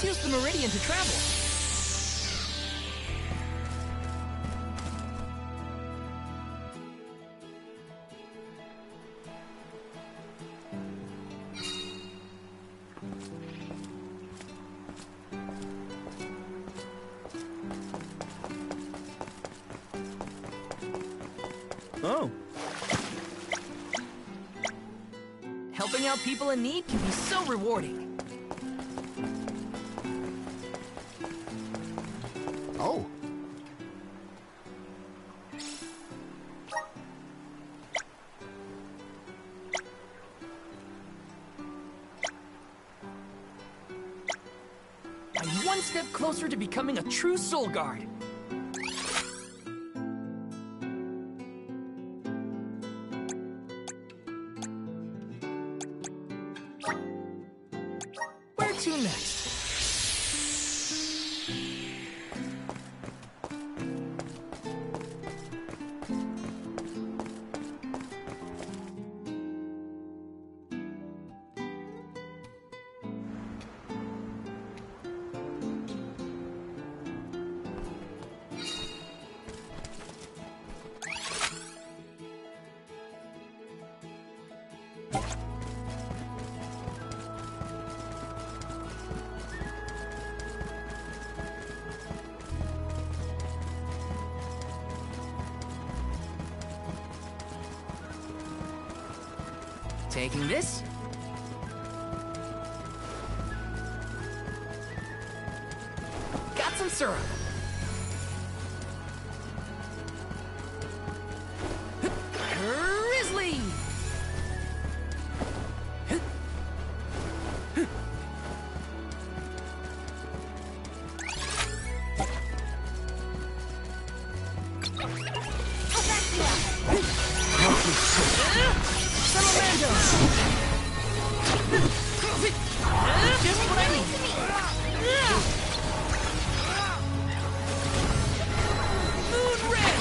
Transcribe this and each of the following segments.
Let's use the meridian to travel. Oh. Helping out people in need can be so rewarding. Oh. I'm one step closer to becoming a true soul guard. Where to next? Taking this. Got some syrup. Grizzly! Salamando! Just what I need. Moon Red!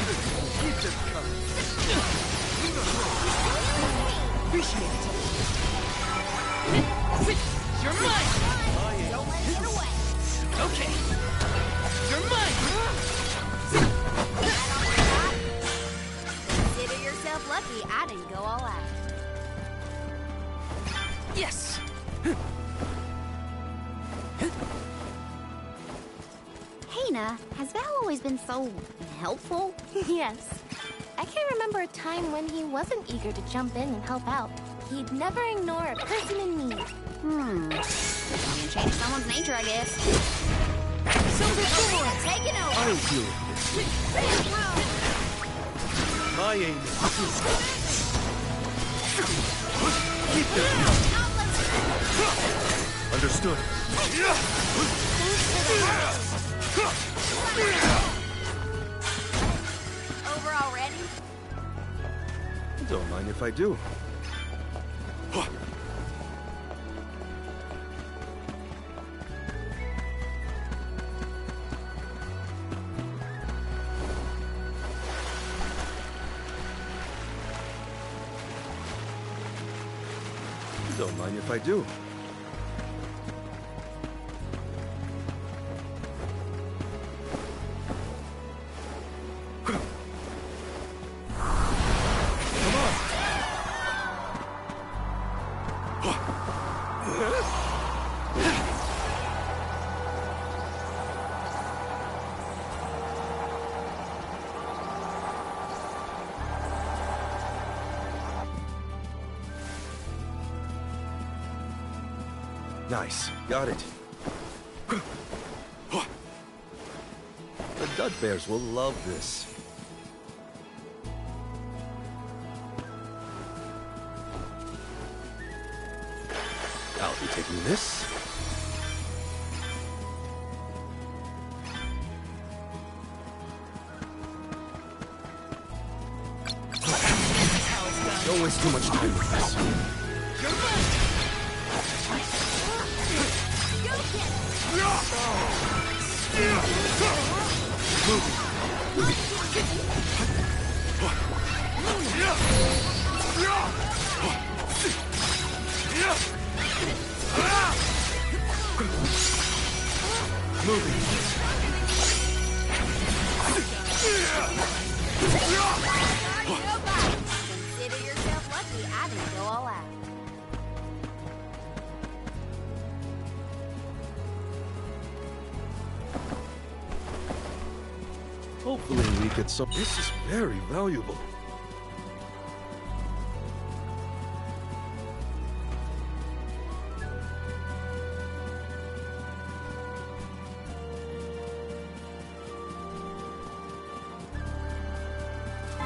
Keep this coming. Appreciate it. You're mine! Don't let it get away. Okay. You're mine! Consider yourself lucky I didn't go all out. Yes! Hannah, has Val always been so helpful? Yes. I can't remember a time when he wasn't eager to jump in and help out. He'd never ignore a person in need. You can change someone's nature, I guess. Silver Boomerang! Take it over. I'll deal with this. My aim is keep this. Understood. Over already? Don't mind if I do. Don't mind if I do. Nice. Got it. The Dud Bears will love this. I'll be taking this. Don't waste too much time with this. Moving. Consider yourself lucky I didn't go all out. Hopefully we get some. This is very valuable.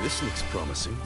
This looks promising.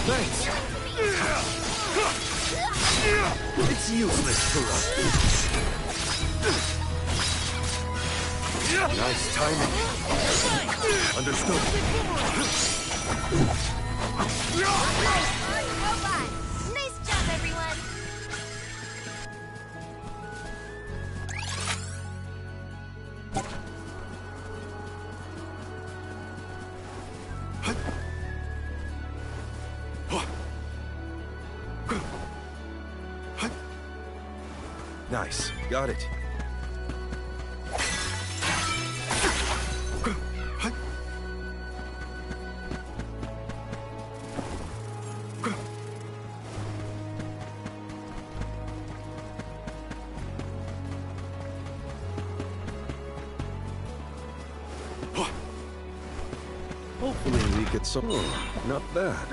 Thanks. It's useless to us. Nice timing. Understood. Nice job, everyone. Nice. Got it. Hopefully we get some. Not bad.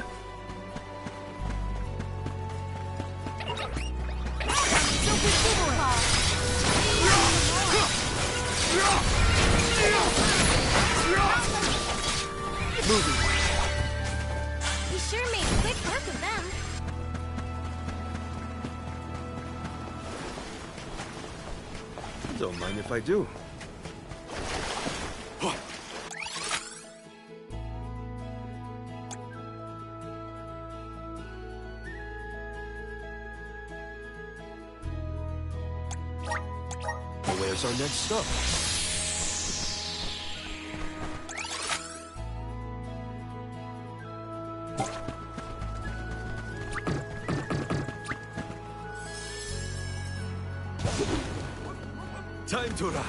Moving. We sure made quick work of them. Don't mind if I do. Where's our next stop? Time to ride.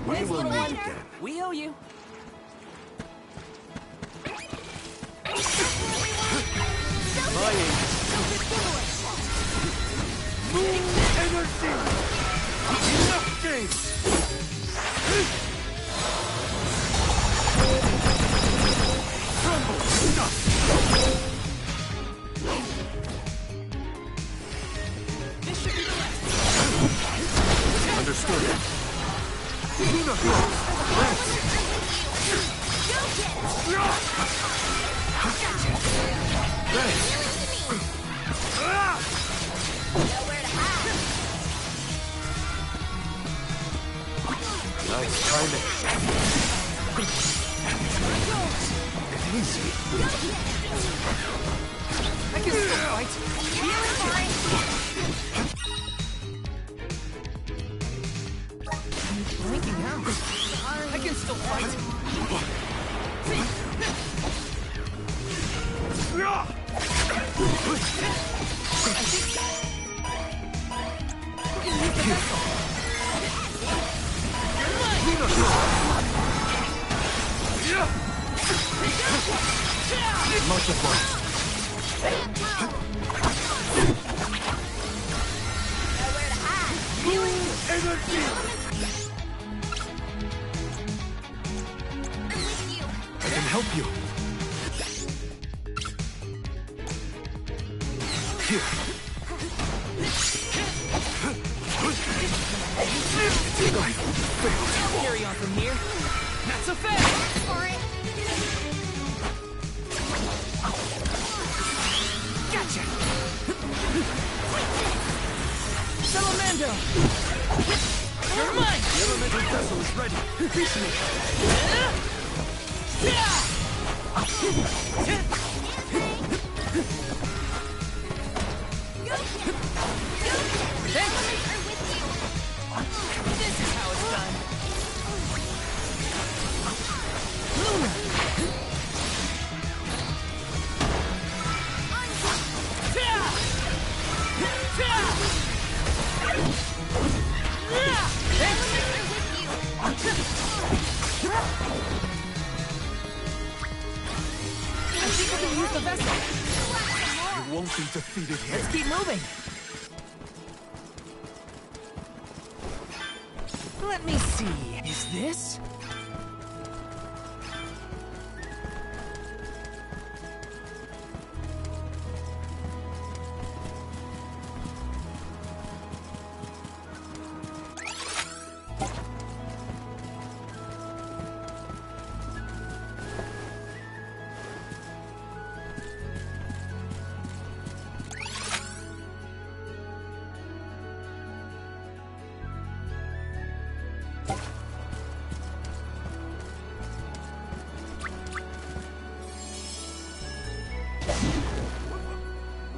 We will meet again. We owe you. Nice timing. Easy. I can still fight. Healing fine. I'm blinking out. I can still fight. Much obliged. I can help you. Here. I'll carry on from here. Not so fast. For it. Gotcha. Salamando. You're mine. The elemental vessel is ready. Face me. This is how it's done. I think I can use the vessel. You won't be defeated here. Let's keep moving. Let me see. Is this?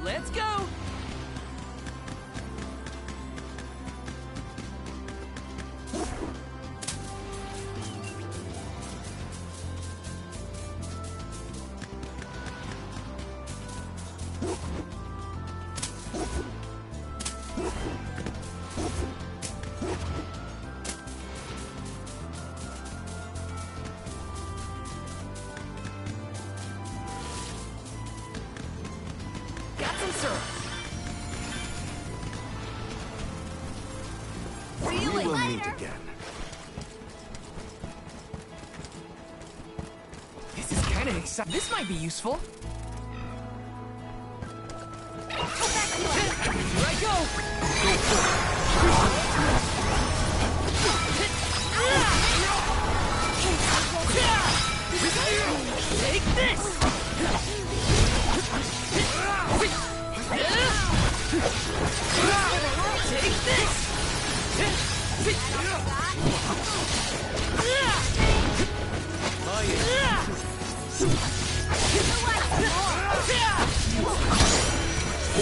Let's go! Got some syrup. We will meet again. This is kind of exciting. This might be useful. Here I go! Take this! Take this!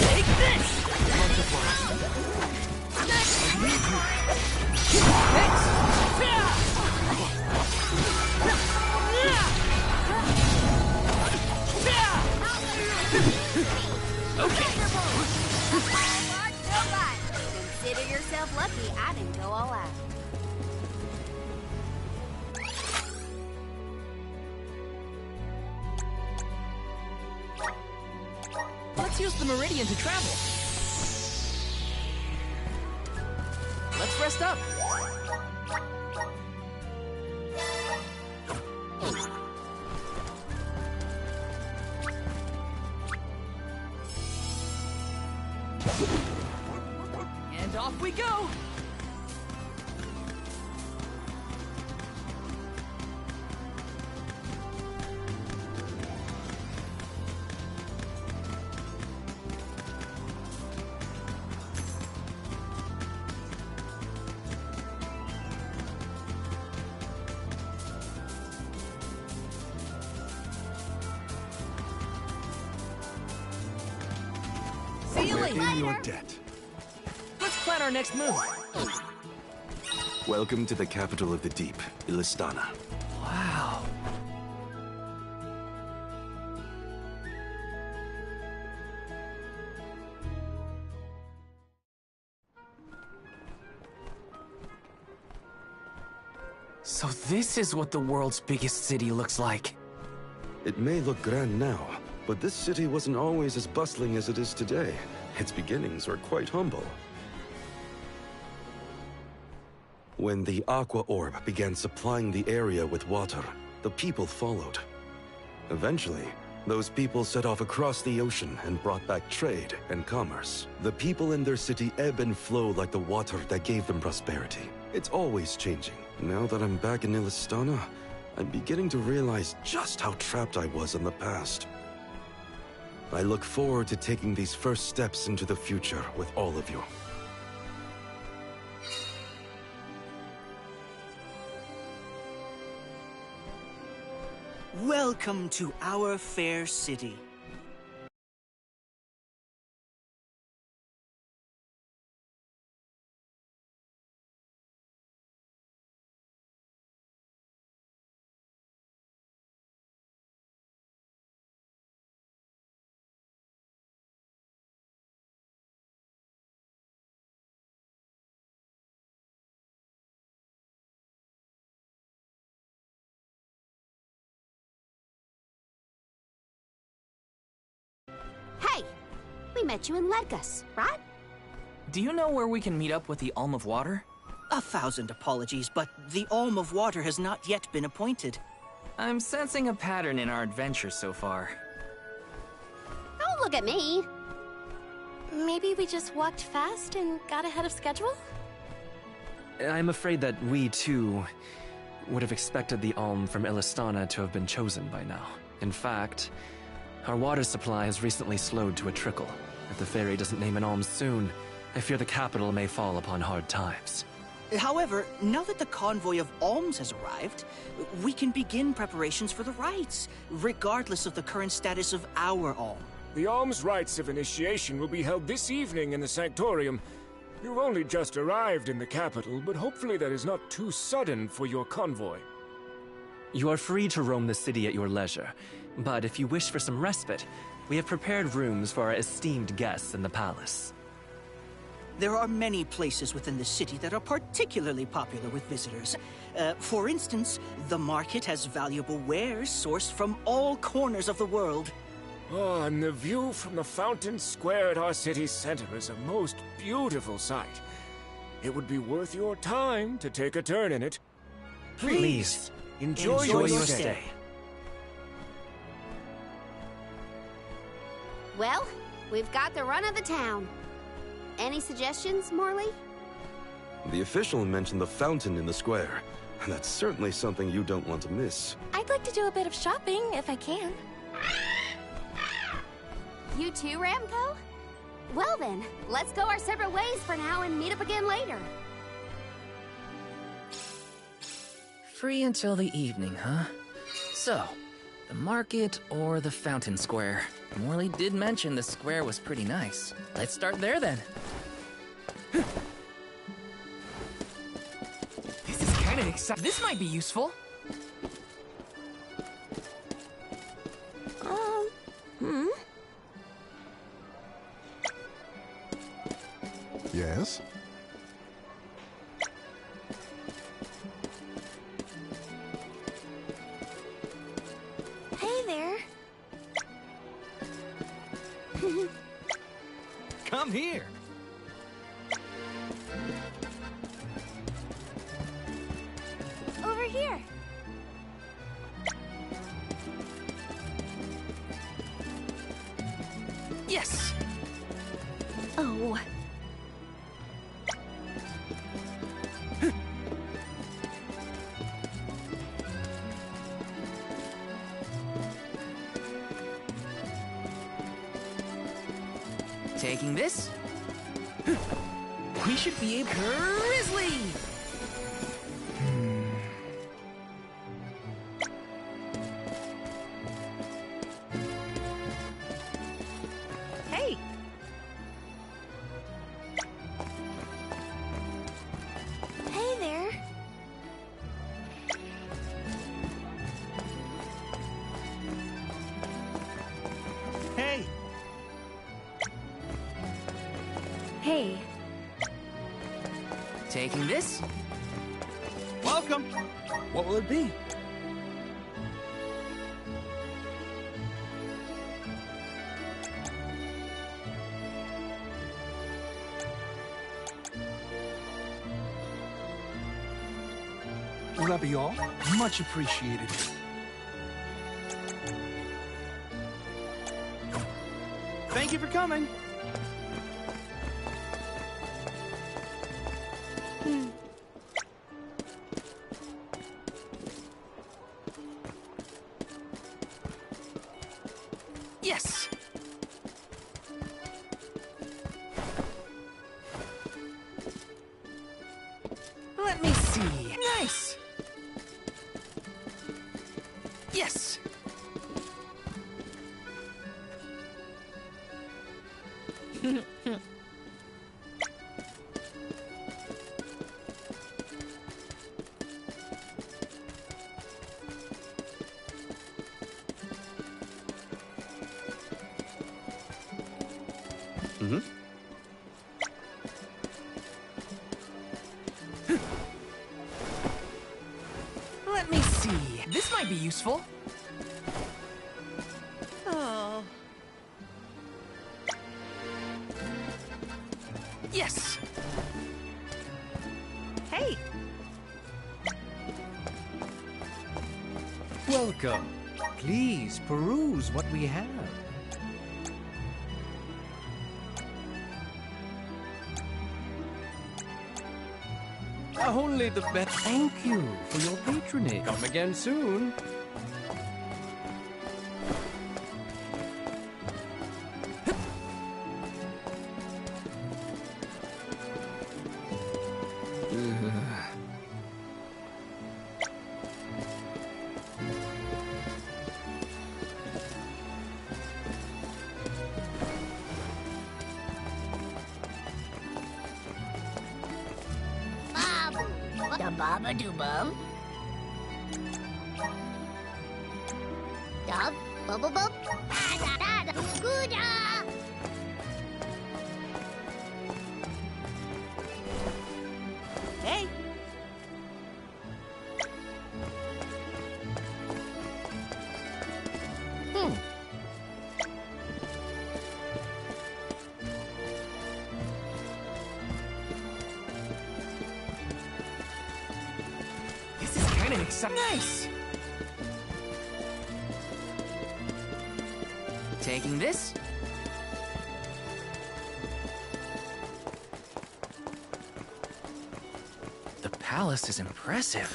Take this! Consider yourself lucky I didn't go all out. Let's use the meridian to travel. Let's rest up. And off we go. See you later. In your debt. Let's plan our next move. Welcome to the capital of the deep, Ilistana. Wow. So this is what the world's biggest city looks like. It may look grand now, but this city wasn't always as bustling as it is today. Its beginnings were quite humble. When the Aqua Orb began supplying the area with water, the people followed. Eventually, those people set off across the ocean and brought back trade and commerce. The people in their city ebb and flow like the water that gave them prosperity. It's always changing. Now that I'm back in Ilistana, I'm beginning to realize just how trapped I was in the past. I look forward to taking these first steps into the future with all of you. Welcome to our fair city. Hey, we met you in Ledgus, right? Do you know where we can meet up with the Alm of Water? 1,000 apologies, but the Alm of Water has not yet been appointed. I'm sensing a pattern in our adventure so far. Don't look at me. Maybe we just walked fast and got ahead of schedule? I'm afraid that we, too, would have expected the Alm from Ilistana to have been chosen by now. In fact, our water supply has recently slowed to a trickle. If the fairy doesn't name an Alm soon, I fear the capital may fall upon hard times. However, now that the convoy of alms has arrived, we can begin preparations for the rites, regardless of the current status of our alm. The alms rites of initiation will be held this evening in the Sanctorium. You've only just arrived in the capital, but hopefully that is not too sudden for your convoy. You are free to roam the city at your leisure, but if you wish for some respite, we have prepared rooms for our esteemed guests in the palace. There are many places within the city that are particularly popular with visitors. For instance, the market has valuable wares sourced from all corners of the world. Oh, and the view from the fountain square at our city center is a most beautiful sight. It would be worth your time to take a turn in it. Please, enjoy enjoy your your stay. stay. Well, we've got the run of the town. Any suggestions, Morley? The official mentioned the fountain in the square. That's certainly something you don't want to miss. I'd like to do a bit of shopping, if I can. You too, Ramco? Well then, let's go our separate ways for now and meet up again later. Free until the evening, huh? So, the market or the fountain square? Morley did mention the square was pretty nice. Let's start there then. This is kind of exciting. This might be useful. Yes? Hey there. Come here! Over here. Yes! Oh. Taking this? We should be able... Grizzly! Hey. Hey. Taking this? Welcome! What will it be? Will that be all? Much appreciated. Thank you for coming. Yes! Let me see. Nice! Yes! Let me see. This might be useful. Oh. Yes! Hey! Welcome. Please peruse what we have. Only the best. Thank you for your patronage. Come again soon. Da baba do bum. Dub, bubble bub. Da da da. Gooda. Hey! This is kind of exciting. Nice! Taking this? The palace is impressive.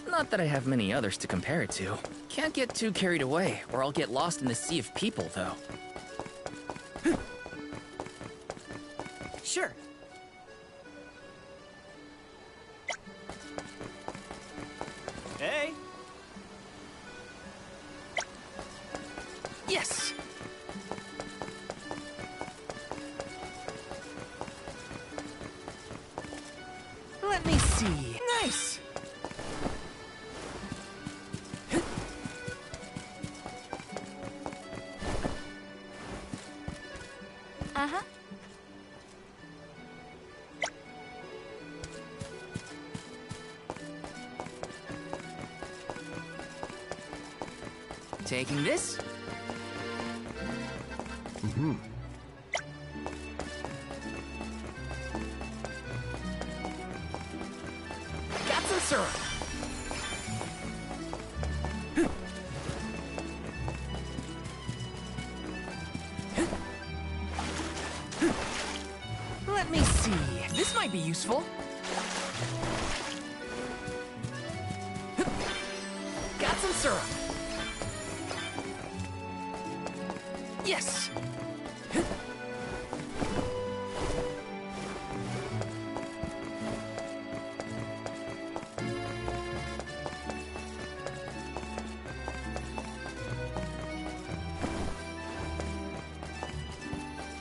Not that I have many others to compare it to. Can't get too carried away, or I'll get lost in the sea of people, though. Sure. Hey! Yes! Let me see. Nice! Uh-huh. Taking this? Got some syrup. Let me see. This might be useful. Got some syrup. Yes.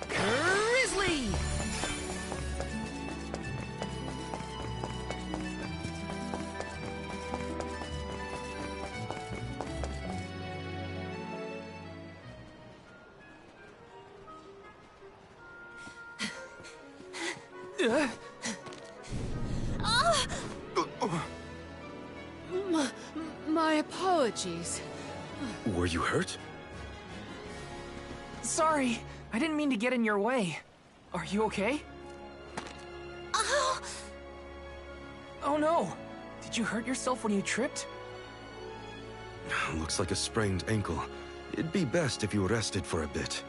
Grizzly! My apologies. Were you hurt? Sorry, I didn't mean to get in your way. Are you okay? Oh no! Did you hurt yourself when you tripped? Looks like a sprained ankle. It'd be best if you rested for a bit.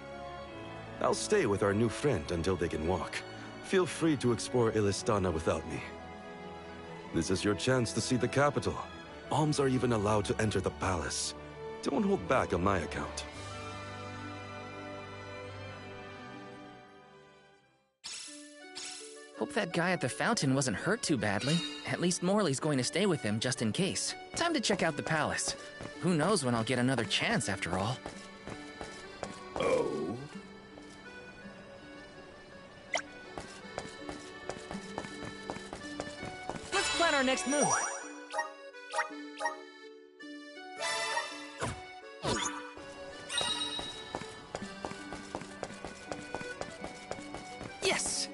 I'll stay with our new friend until they can walk. Feel free to explore Ilistana without me. This is your chance to see the capital. Alms are even allowed to enter the palace. Don't hold back on my account. Hope that guy at the fountain wasn't hurt too badly. At least Morley's going to stay with him just in case. Time to check out the palace. Who knows when I'll get another chance after all. Oh? Let's plan our next move. Yes!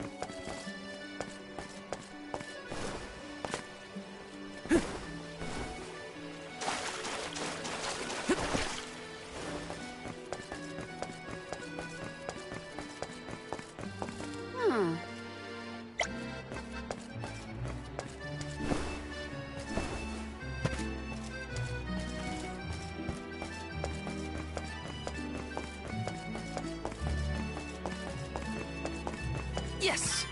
Yes!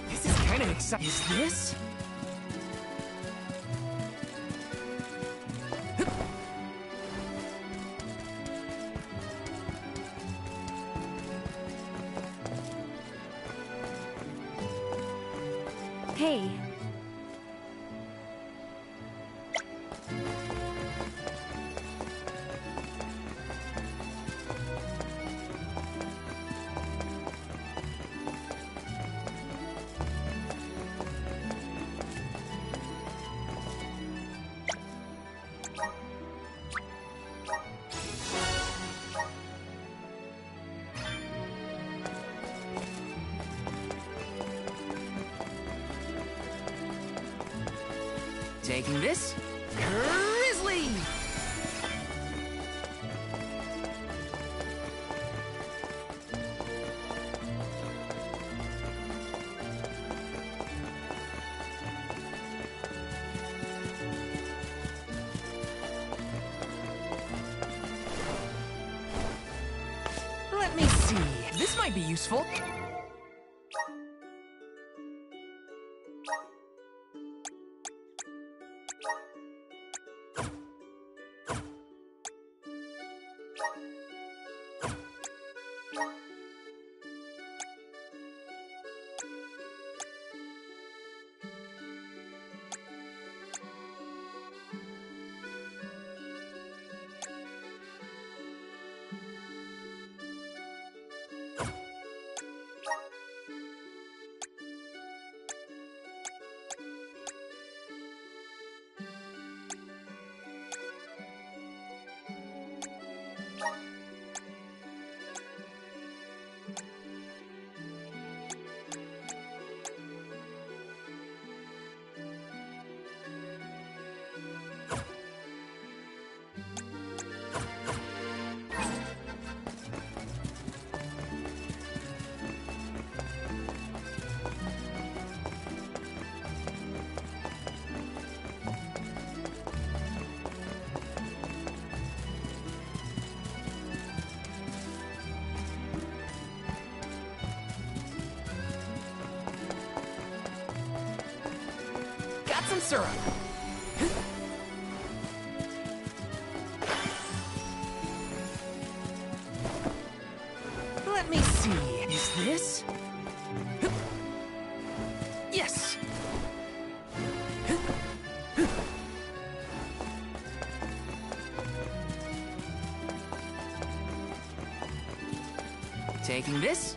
This is kind of exciting. Is this? Hey. Taking this. Grizzly! Let me see. This might be useful. Got some syrup. Let me see. Is this? Yes. Taking this.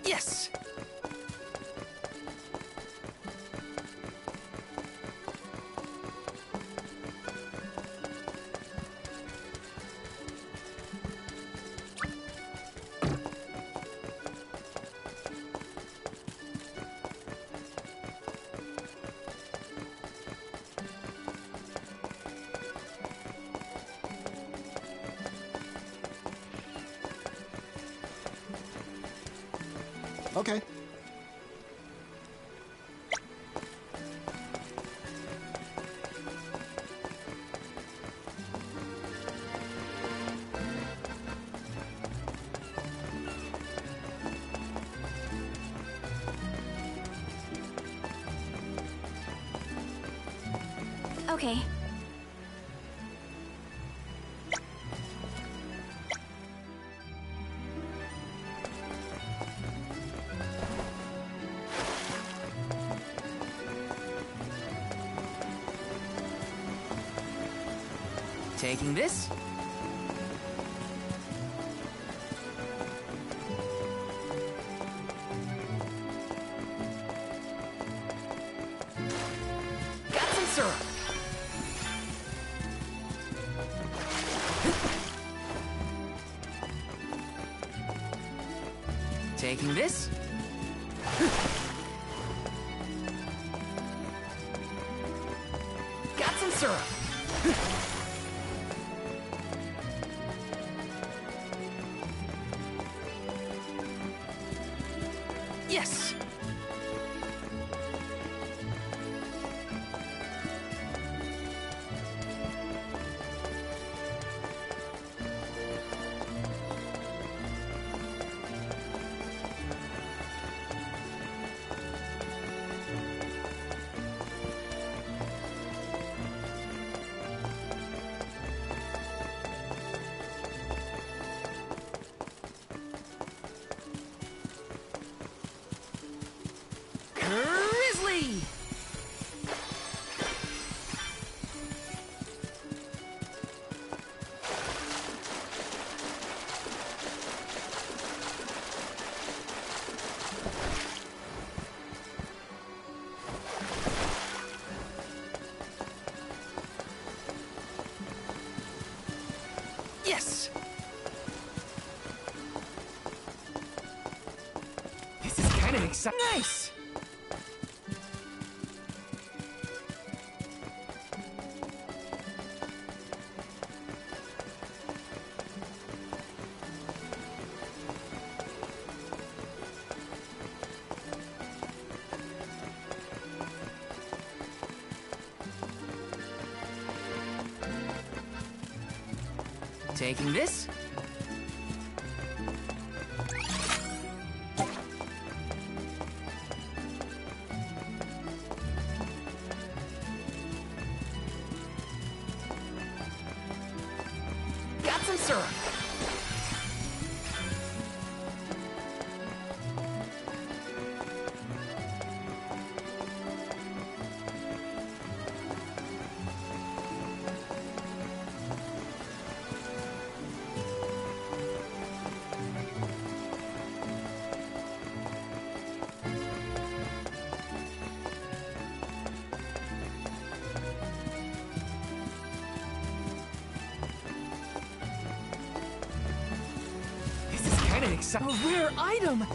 Yes! Okay. Okay. Taking this? Got some syrup. Taking this? Got some syrup. Yes! Grizzly! Yes! This is kind of exciting. Nice! Taking this? Got some syrup. A rare item!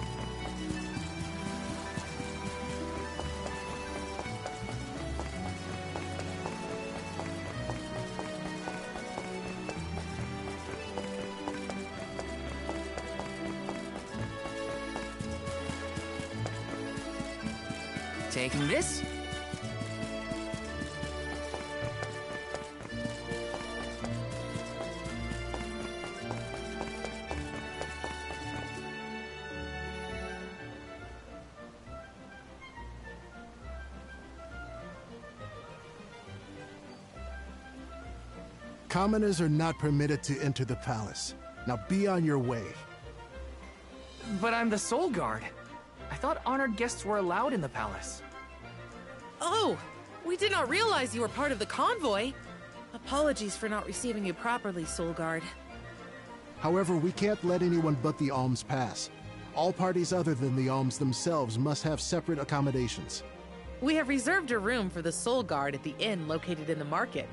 Taking this? Commoners are not permitted to enter the palace. Now be on your way. But I'm the Soul Guard. I thought honored guests were allowed in the palace. Oh, we did not realize you were part of the convoy. Apologies for not receiving you properly, Soul Guard. However, we can't let anyone but the alms pass. All parties other than the alms themselves must have separate accommodations. We have reserved a room for the Soul Guard at the inn located in the market.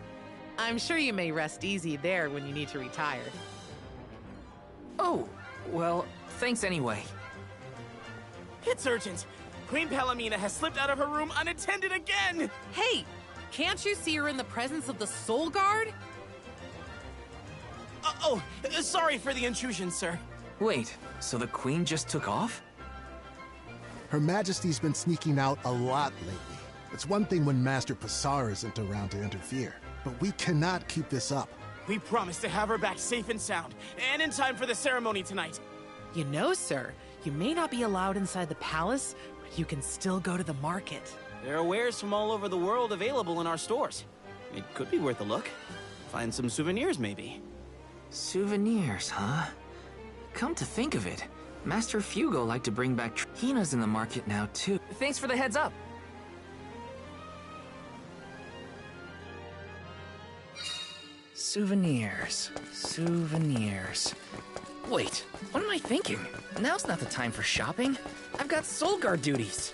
I'm sure you may rest easy there when you need to retire. Oh, well, thanks anyway. It's urgent. Queen Palomina has slipped out of her room unattended again! Hey, can't you see her in the presence of the Soul Guard? Sorry for the intrusion, sir. Wait, so the queen just took off? Her Majesty's been sneaking out a lot lately. It's one thing when Master Passar isn't around to interfere, but we cannot keep this up. We promise to have her back safe and sound, and in time for the ceremony tonight. You know, sir, you may not be allowed inside the palace, but you can still go to the market. There are wares from all over the world available in our stores. It could be worth a look. Find some souvenirs, maybe. Souvenirs, huh? Come to think of it, Master Fugo liked to bring back Hina's in the market now, too. Thanks for the heads up. Souvenirs. Wait, what am I thinking? Now's not the time for shopping. I've got Soul Guard duties.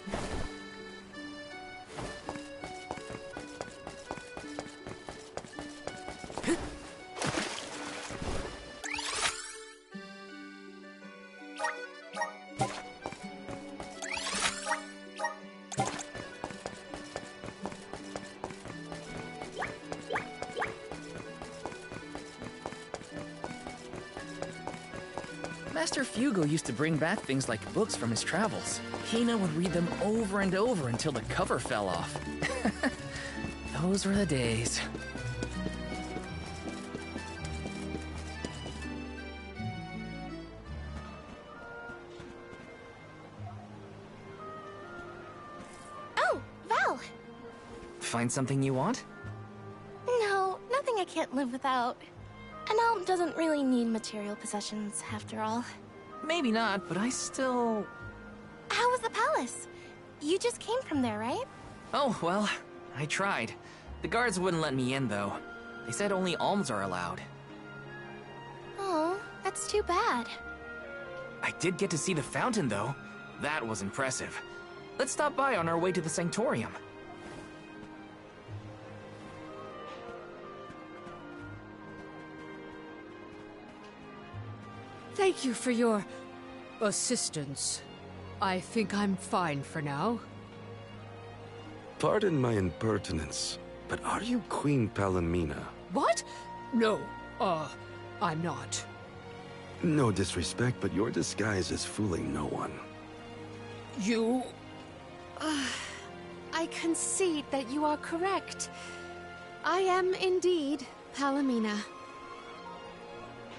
Master Fugo used to bring back things like books from his travels. Hina would read them over and over until the cover fell off. Those were the days. Oh, Val! Find something you want? No, nothing I can't live without. An alm doesn't really need material possessions, after all. Maybe not, but I still... How was the palace? You just came from there, right? Oh, well, I tried. The guards wouldn't let me in, though. They said only alms are allowed. Oh, that's too bad. I did get to see the fountain, though. That was impressive. Let's stop by on our way to the Sanctorium. Thank you for your assistance. I think I'm fine for now. Pardon my impertinence, but are you Queen Palomina? What? No, I'm not. No disrespect, but your disguise is fooling no one. You... I concede that you are correct. I am indeed Palomina.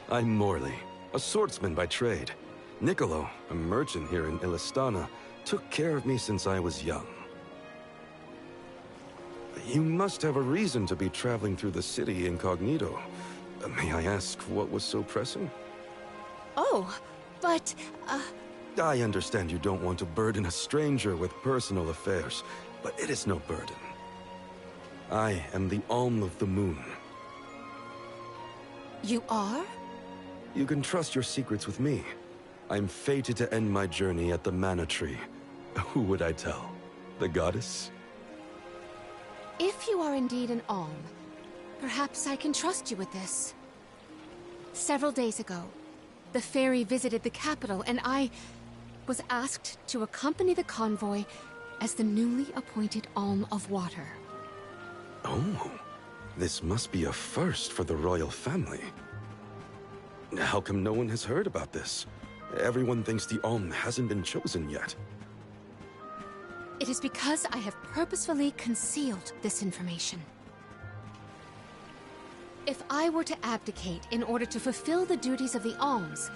I'm Morley, a swordsman by trade. Niccolo, a merchant here in Ilistana, took care of me since I was young. You must have a reason to be traveling through the city incognito. May I ask what was so pressing? Oh, but, I understand you don't want to burden a stranger with personal affairs, but it is no burden. I am the Alm of the Moon. You are? You can trust your secrets with me. I'm fated to end my journey at the Mana Tree. Who would I tell? The goddess? If you are indeed an Alm, perhaps I can trust you with this. Several days ago, the fairy visited the capital, and I was asked to accompany the convoy as the newly appointed Alm of Water. Oh, this must be a first for the royal family. How come no one has heard about this? Everyone thinks the Alm hasn't been chosen yet. It is because I have purposefully concealed this information. If I were to abdicate in order to fulfill the duties of the Alms,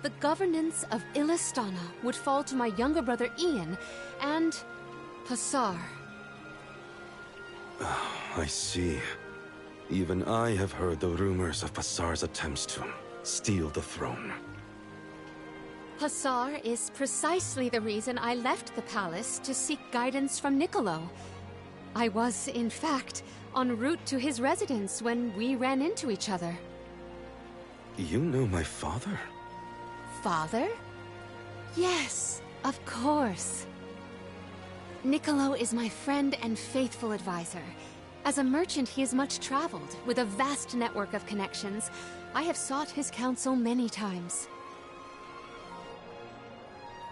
the governance of Ilistana would fall to my younger brother Ian and Passar. I see. Even I have heard the rumors of Passar's attempts to steal the throne. Passar is precisely the reason I left the palace to seek guidance from Niccolo. I was, in fact, en route to his residence when we ran into each other. You know my father? Father? Yes, of course. Niccolo is my friend and faithful advisor. As a merchant, he is much traveled, with a vast network of connections. I have sought his counsel many times.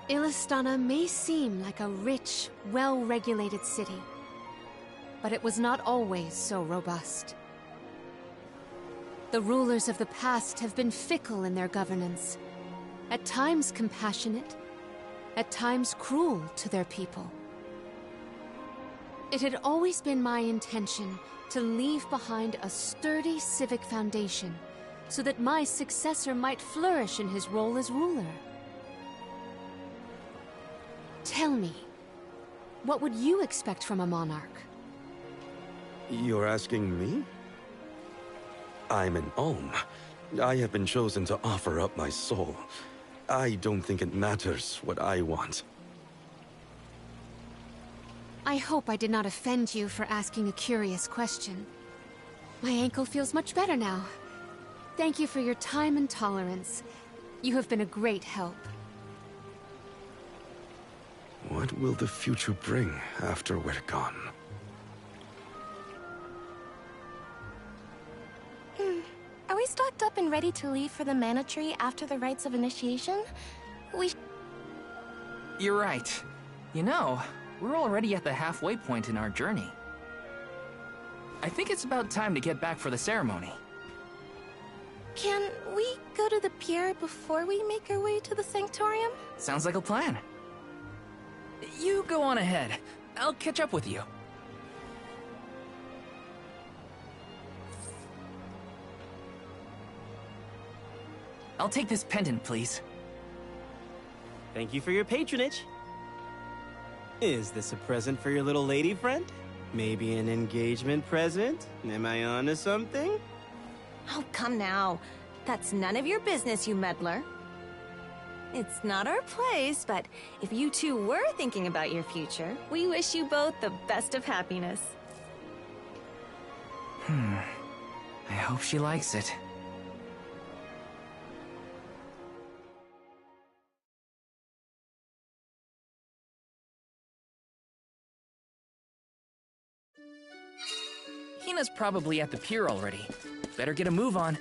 Ilistana may seem like a rich, well-regulated city, but it was not always so robust. The rulers of the past have been fickle in their governance, at times compassionate, at times cruel to their people. It had always been my intention to leave behind a sturdy civic foundation so that my successor might flourish in his role as ruler. Tell me, what would you expect from a monarch? You're asking me? I'm an Alm. I have been chosen to offer up my soul. I don't think it matters what I want. I hope I did not offend you for asking a curious question. My ankle feels much better now. Thank you for your time and tolerance. You have been a great help. What will the future bring after we're gone? Are we stocked up and ready to leave for the Mana Tree after the rites of initiation? You're right. You know, we're already at the halfway point in our journey. I think it's about time to get back for the ceremony. Can we go to the pier before we make our way to the Sanctorium? Sounds like a plan. You go on ahead. I'll catch up with you. I'll take this pendant, please. Thank you for your patronage. Is this a present for your little lady friend? Maybe an engagement present? Am I onto something? Oh, come now. That's none of your business, you meddler. It's not our place, but if you two were thinking about your future, we wish you both the best of happiness. I hope she likes it. Hina's probably at the pier already. Better get a move on.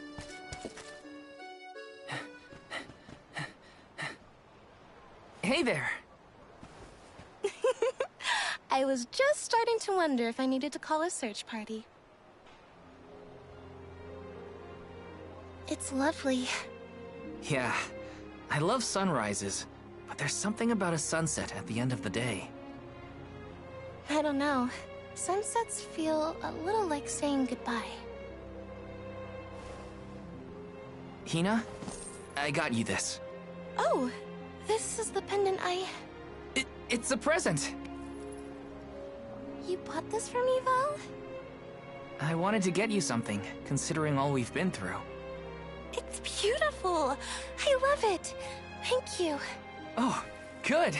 Hey there. I was just starting to wonder if I needed to call a search party. It's lovely. Yeah, I love sunrises, but there's something about a sunset at the end of the day. I don't know. Sunsets feel a little like saying goodbye. Hina, I got you this. Oh, this is the pendant It's a present! You bought this for me, Val? I wanted to get you something, considering all we've been through. It's beautiful! I love it! Thank you. Oh, good!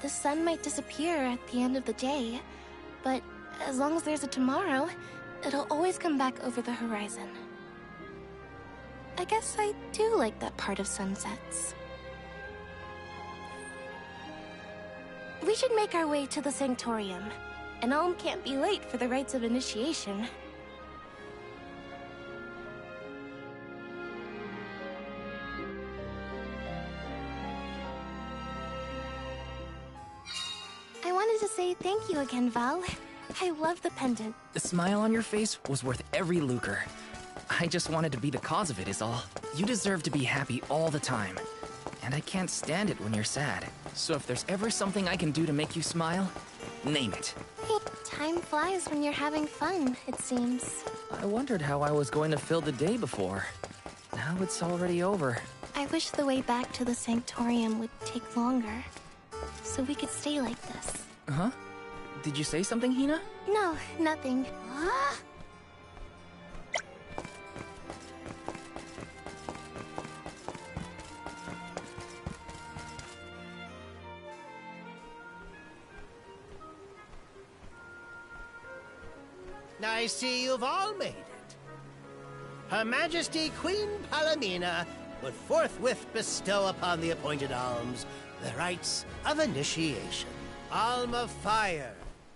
The sun might disappear at the end of the day, but as long as there's a tomorrow, it'll always come back over the horizon. I guess I do like that part of sunsets. We should make our way to the Sanctorium. An Alm can't be late for the rites of initiation. I wanted to say thank you again, Val. I love the pendant. The smile on your face was worth every lucre. I just wanted to be the cause of it is all. You deserve to be happy all the time. And I can't stand it when you're sad. So if there's ever something I can do to make you smile, name it. Hey, time flies when you're having fun, it seems. I wondered how I was going to fill the day before. Now it's already over. I wish the way back to the Sanctorium would take longer, so we could stay like this. Huh? Did you say something, Hina? No, nothing. Ah! I see you've all made it. Her Majesty Queen Palomina would forthwith bestow upon the appointed alms the rites of initiation. Alm of Fire,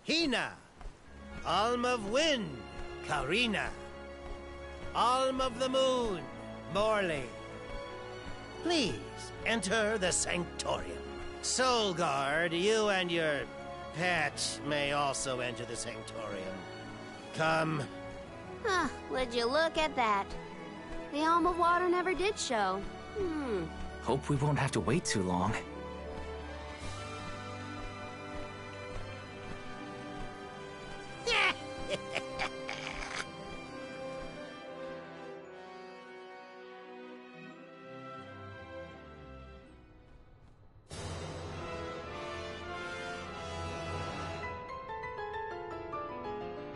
Hina. Alm of Wind, Karina. Alm of the Moon, Morley. Please, enter the Sanctorium. Soul Guard, you and your pet may also enter the Sanctorium. Come. Huh, would you look at that? The Alm of Water never did show. Hope we won't have to wait too long.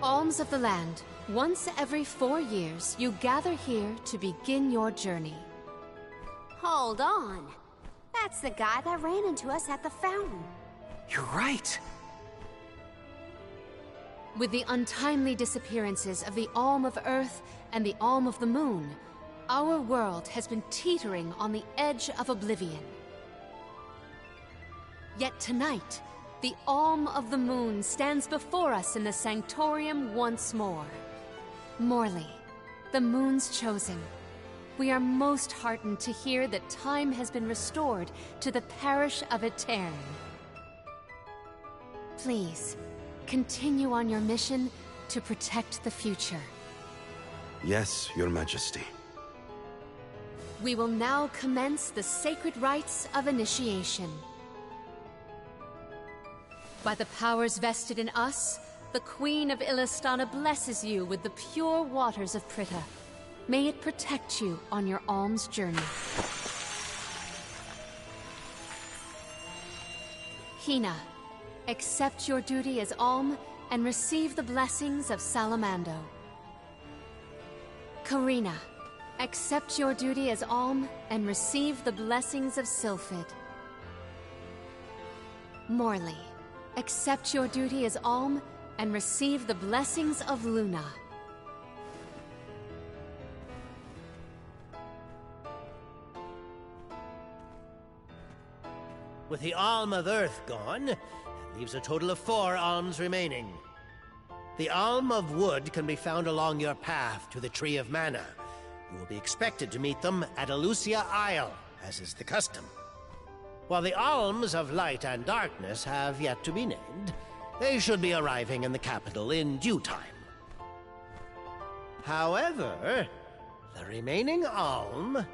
Alms of the Land. Once every 4 years, you gather here to begin your journey. Hold on. That's the guy that ran into us at the fountain. You're right. With the untimely disappearances of the Alm of Earth and the Alm of the Moon, our world has been teetering on the edge of oblivion. Yet tonight, the Alm of the Moon stands before us in the Sanctorium once more. Morley, the Moon's chosen. We are most heartened to hear that time has been restored to the parish of Etern. Please, continue on your mission to protect the future. Yes, Your Majesty. We will now commence the sacred rites of initiation. By the powers vested in us, the Queen of Ilistana blesses you with the pure waters of Prita. May it protect you on your alms journey. Hina, accept your duty as alm and receive the blessings of Salamando. Karina, accept your duty as alm and receive the blessings of Sylphid. Morley, accept your duty as alm and receive the blessings of Luna. With the Alm of Earth gone, that leaves a total of 4 alms remaining. The Alm of Wood can be found along your path to the Tree of Mana. You will be expected to meet them at Elusia Isle, as is the custom. While the Alms of Light and Darkness have yet to be named, they should be arriving in the capital in due time. However, the remaining Alm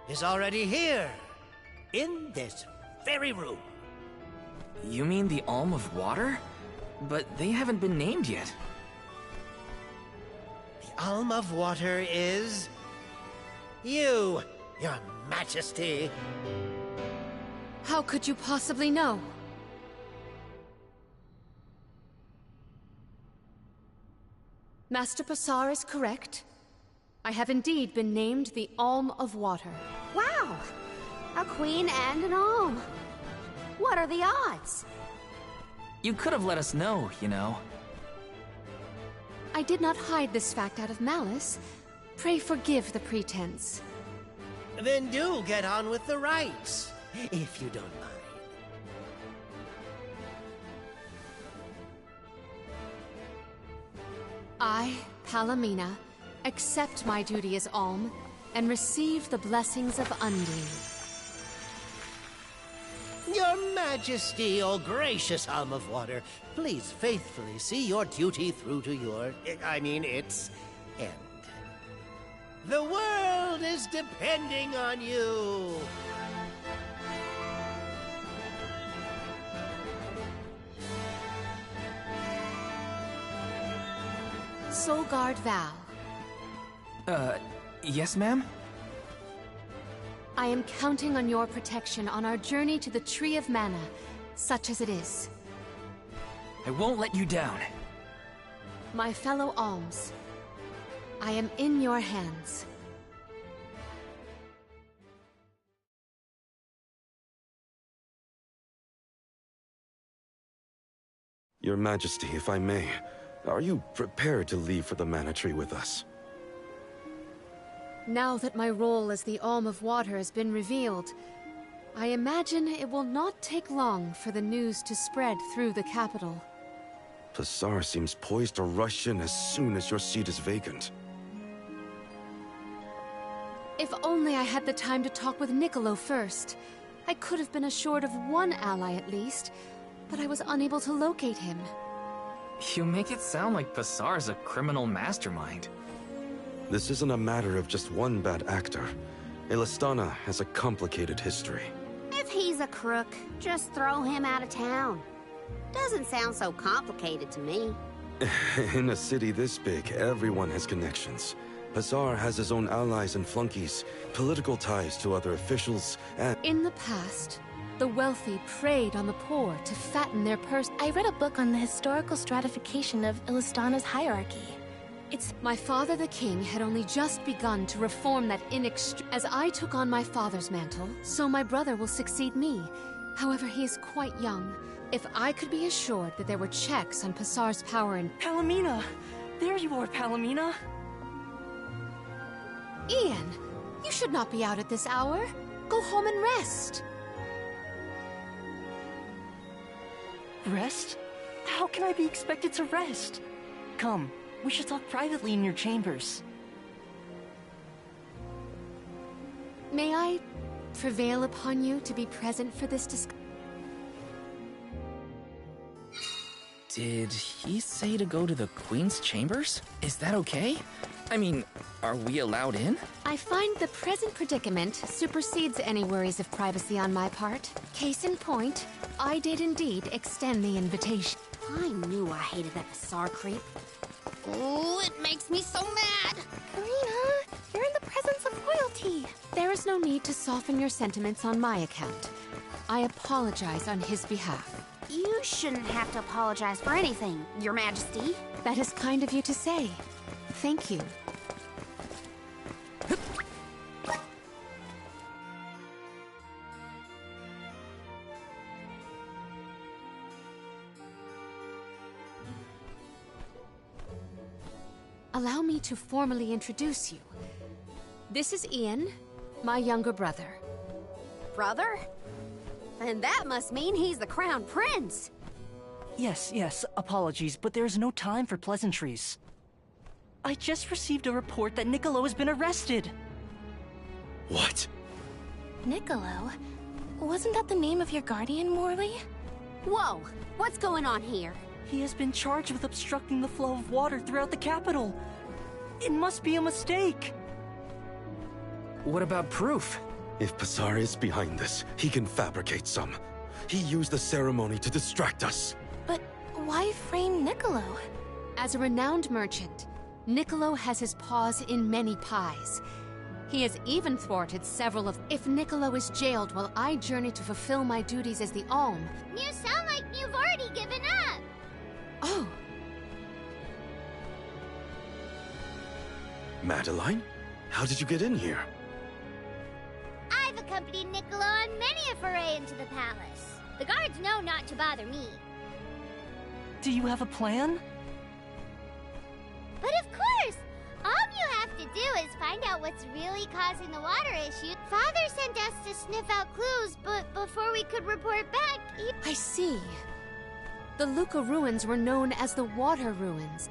is already here, in this very room. You mean the Alm of Water? But they haven't been named yet. The Alm of Water is... you, Your Majesty. How could you possibly know? Master Passar is correct. I have indeed been named the Alm of Water. Wow! A queen and an alm. What are the odds? You could have let us know, you know. I did not hide this fact out of malice. Pray forgive the pretense. Then do get on with the rites, if you don't mind. I, Palomina, accept my duty as alm and receive the blessings of Undine. Your Majesty, O gracious Alm of Water, please faithfully see your duty through to its end. The world is depending on you. Soul Guard Val. Yes, ma'am? I am counting on your protection on our journey to the Tree of Mana, such as it is. I won't let you down. My fellow alms, I am in your hands. Your Majesty, if I may, are you prepared to leave for the Mana Tree with us? Now that my role as the Alm of Water has been revealed, I imagine it will not take long for the news to spread through the capital. Passar seems poised to rush in as soon as your seat is vacant. If only I had the time to talk with Niccolo first. I could have been assured of one ally at least, but I was unable to locate him. You make it sound like Passar's a criminal mastermind. This isn't a matter of just one bad actor. Ilistana has a complicated history. If he's a crook, just throw him out of town. Doesn't sound so complicated to me. In a city this big, everyone has connections. Passar has his own allies and flunkies, political ties to other officials, and... In the past, the wealthy preyed on the poor to fatten their purse. I read a book on the historical stratification of Ilistana's hierarchy. My father the king had only just begun to reform that As I took on my father's mantle, so my brother will succeed me. However, he is quite young. If I could be assured that there were checks on Passar's power and... Palomina! There you are, Palomina! Ian, you should not be out at this hour. Go home and rest. Rest? How can I be expected to rest? Come, we should talk privately in your chambers. May I prevail upon you to be present for this discussion? Did he say to go to the Queen's chambers? Is that okay? I mean, are we allowed in? I find the present predicament supersedes any worries of privacy on my part. Case in point, I did indeed extend the invitation. I knew I hated that Passar creep. Oh, it makes me so mad! Karina, you're in the presence of royalty. There is no need to soften your sentiments on my account. I apologize on his behalf. You shouldn't have to apologize for anything, Your Majesty. That is kind of you to say. Thank you. Allow me to formally introduce you. This is Ian, my younger brother. Brother? And that must mean he's the crown prince! Yes, apologies, but there's no time for pleasantries. I just received a report that Niccolo has been arrested. What? Niccolo? Wasn't that the name of your guardian, Morley? Whoa! What's going on here? He has been charged with obstructing the flow of water throughout the capital. It must be a mistake. What about proof? If Passar is behind this, he can fabricate some. He used the ceremony to distract us. But why frame Niccolo? As a renowned merchant, Niccolo has his paws in many pies. He has even thwarted several of... If Niccolo is jailed while I journey to fulfill my duties as the Alm... You sound like you've already given up! Oh. Madeline? How did you get in here? I've accompanied Niccolo on many a foray into the palace. The guards know not to bother me. Do you have a plan? But of course! All you have to do is find out what's really causing the water issue. Father sent us to sniff out clues, but before we could report back, I see. The Luca ruins were known as the Water Ruins.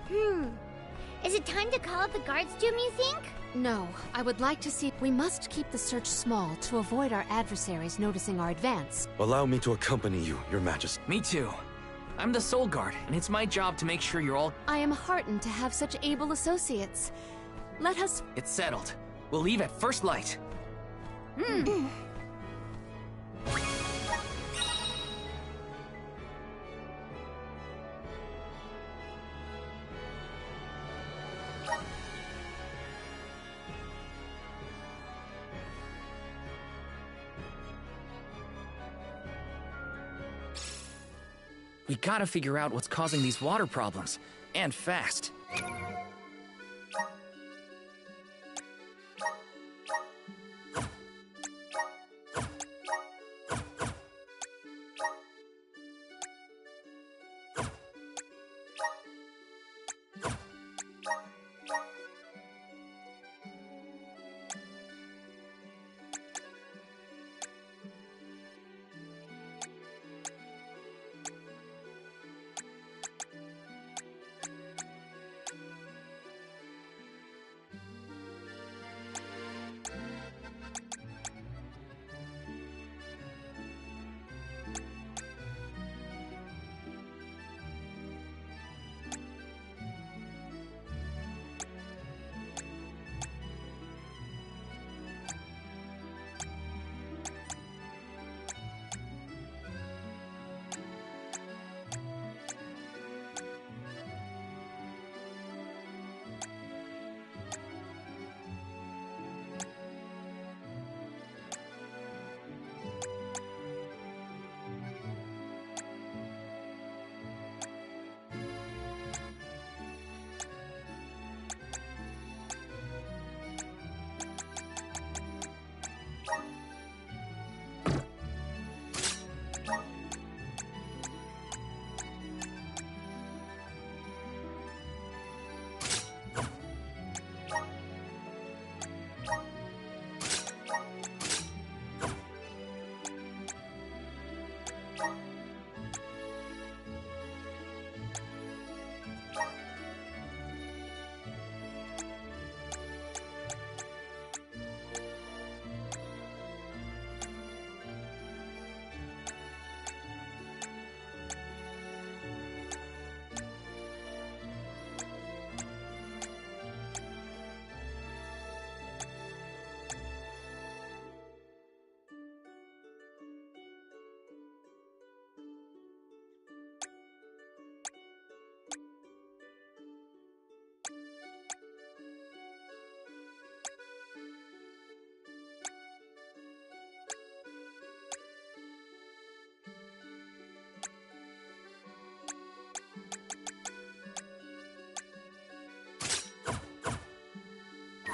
Is it time to call the guards, Doom, you think? No, I would like to see... We must keep the search small to avoid our adversaries noticing our advance. Allow me to accompany you, Your Majesty. Me too. I'm the Soul Guard, and it's my job to make sure you're all... I am heartened to have such able associates. Let us... It's settled. We'll leave at first light. We gotta figure out what's causing these water problems, and fast.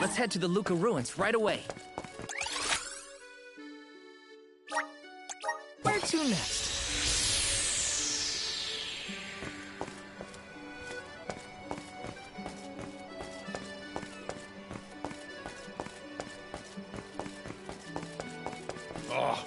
Let's head to the Luca ruins right away. Where to next? Oh.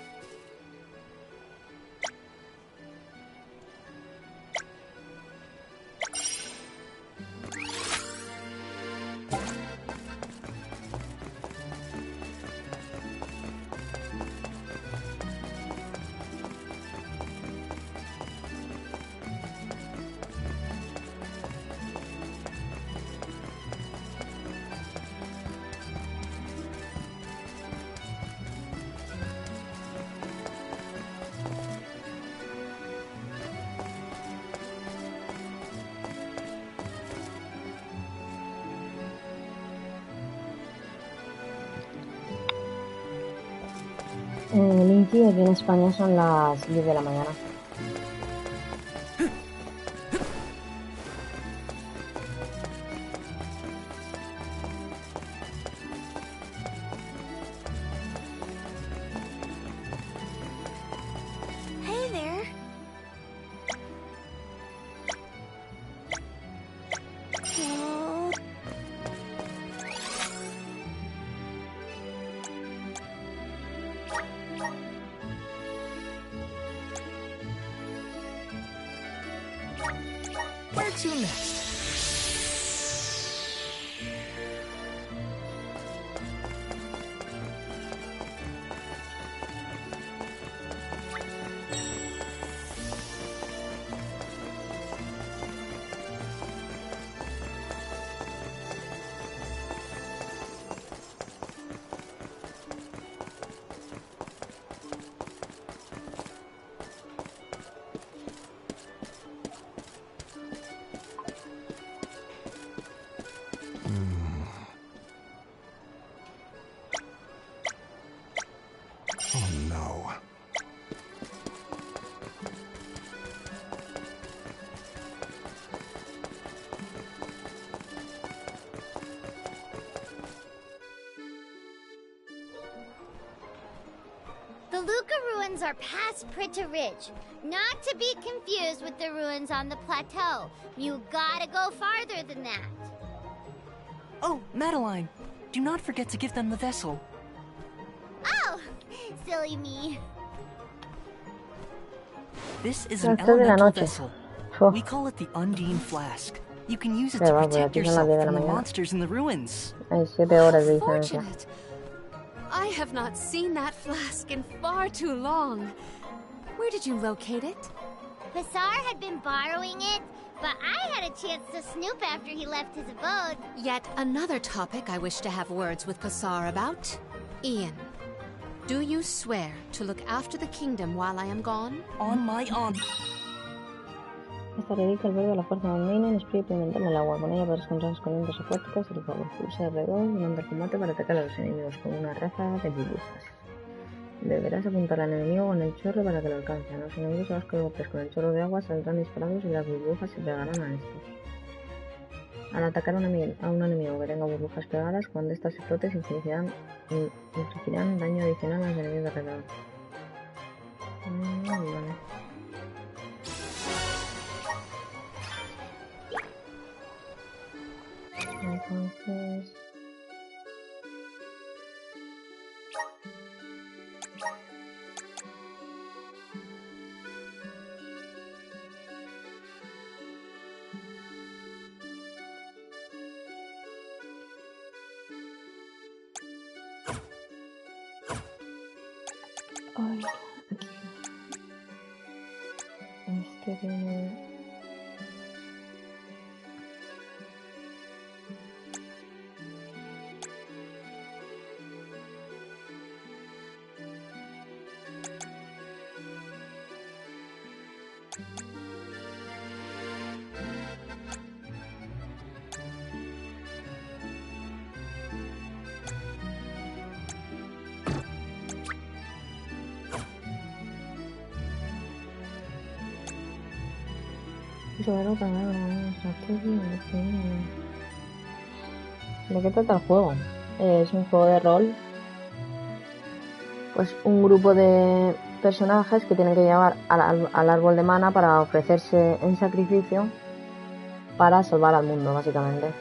Linky, aquí en España son las 10 de la mañana. Hey there. Oh. Where to next? Oh no. The Luca ruins are past Prita Ridge, not to be confused with the ruins on the plateau. You gotta go farther than that. Oh, Madeline, do not forget to give them the vessel. Oh, silly me. This is an Las 3 de la elemental noche. vessel. We call it the Undine Flask. You can use it Ya to va, pues protect aquí son las yourself 10 de la from the mañana. monsters in the ruins. Hay 7 horas de diferencia. Fortunate. I have not seen that flask in far too long. Where did you locate it? Passar had been borrowing it, but I had a chance to snoop after he left his abode. Yet another topic I wish to have words with Passar about. Ian, do you swear to look after the kingdom while I am gone? On my honor. Esta dedica el verde a la fuerza mandina en espíritu pimental en el agua. Con ella podrás controlar las corrientes acuáticas y el fuego. Pulsa R2 durante el combate para atacar a los enemigos con una ráfaga de burbujas. Deberás apuntar al enemigo con el chorro para que lo alcance. A los enemigos a los que golpes con el chorro de agua saldrán disparados y las burbujas se pegarán a estos. Al atacar a un enemigo que tenga burbujas pegadas, cuando estas explotes infligirán daño adicional a los enemigos de alrededor. Vale. Este tiene... ¿De qué trata el juego? Es un juego de rol. Pues un grupo de personajes que tienen que llevar al árbol de mana para ofrecerse en sacrificio para salvar al mundo, básicamente.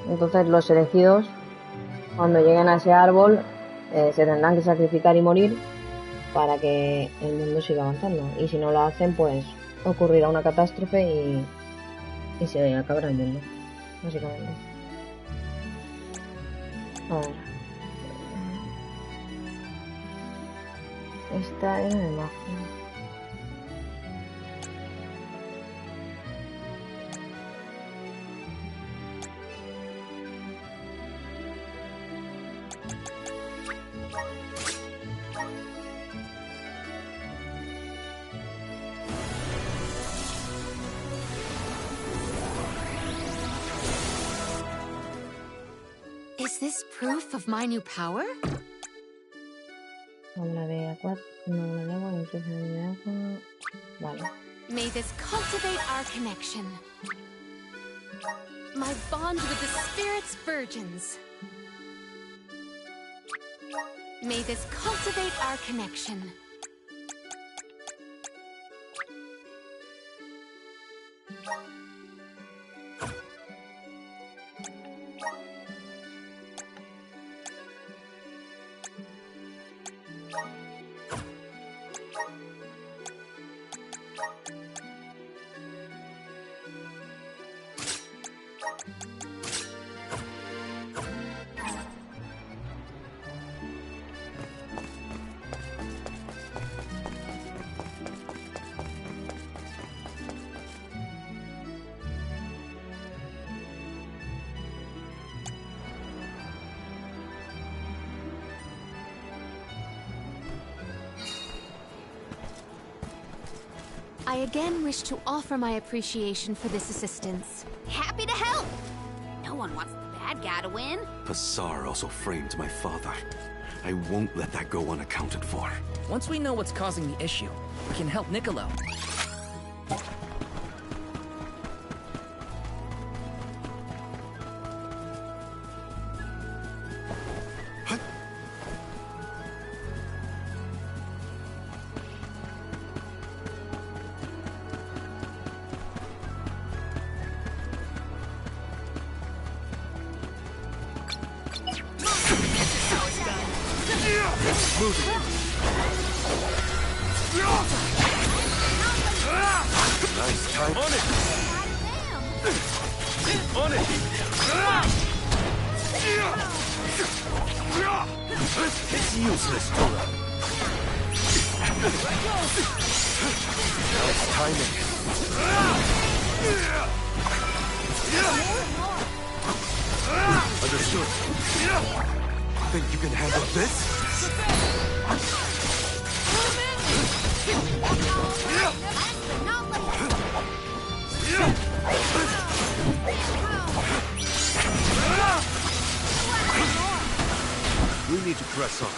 Entonces los elegidos, cuando lleguen a ese árbol, se tendrán que sacrificar y morir para que el mundo siga avanzando. Y si no lo hacen, pues ocurrirá una catástrofe y se acabará el mundo, básicamente. A ver. Esta es una imagen. Is this proof of my new power? Bola de agua, bola de agua, infusión de agua. Vale. May this cultivate our connection. My bond with the spirit's virgins. May this cultivate our connection. I again wish to offer my appreciation for this assistance. Happy to help! No one wants the bad guy to win. Passar also framed my father. I won't let that go unaccounted for. Once we know what's causing the issue, we can help Niccolo. Nice time. On it! On it! It's useless, Tora. Nice timing. Understood. Think you can handle this? We need to press on.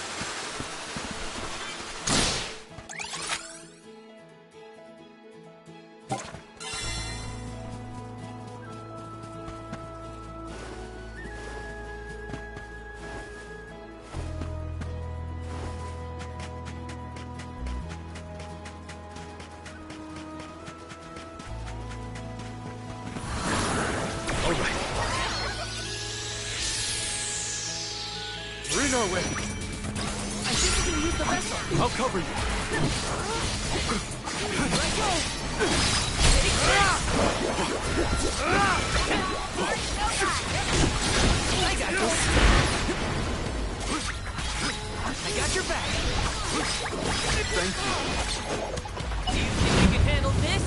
Our way. I think we can use the vessel. I'll cover you. Let go. I got this. I got your back. Thank you. Do you think you can handle this?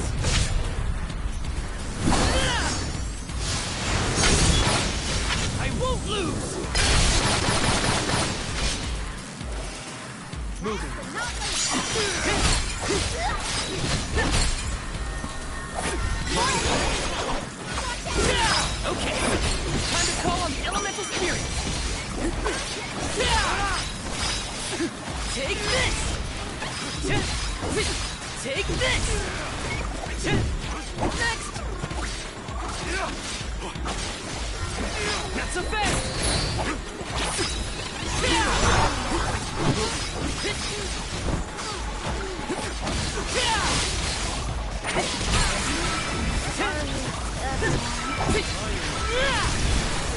Take this! Next! Not so fast!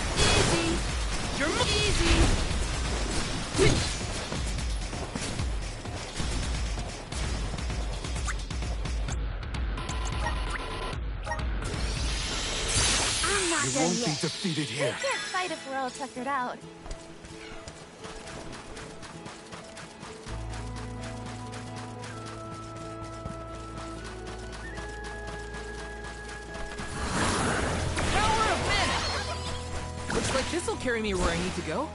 Easy! You're easy! Not I done won't yet. be defeated here. We can't fight if we're all tuckered out. Power of mana! Looks like this'll carry me where I need to go.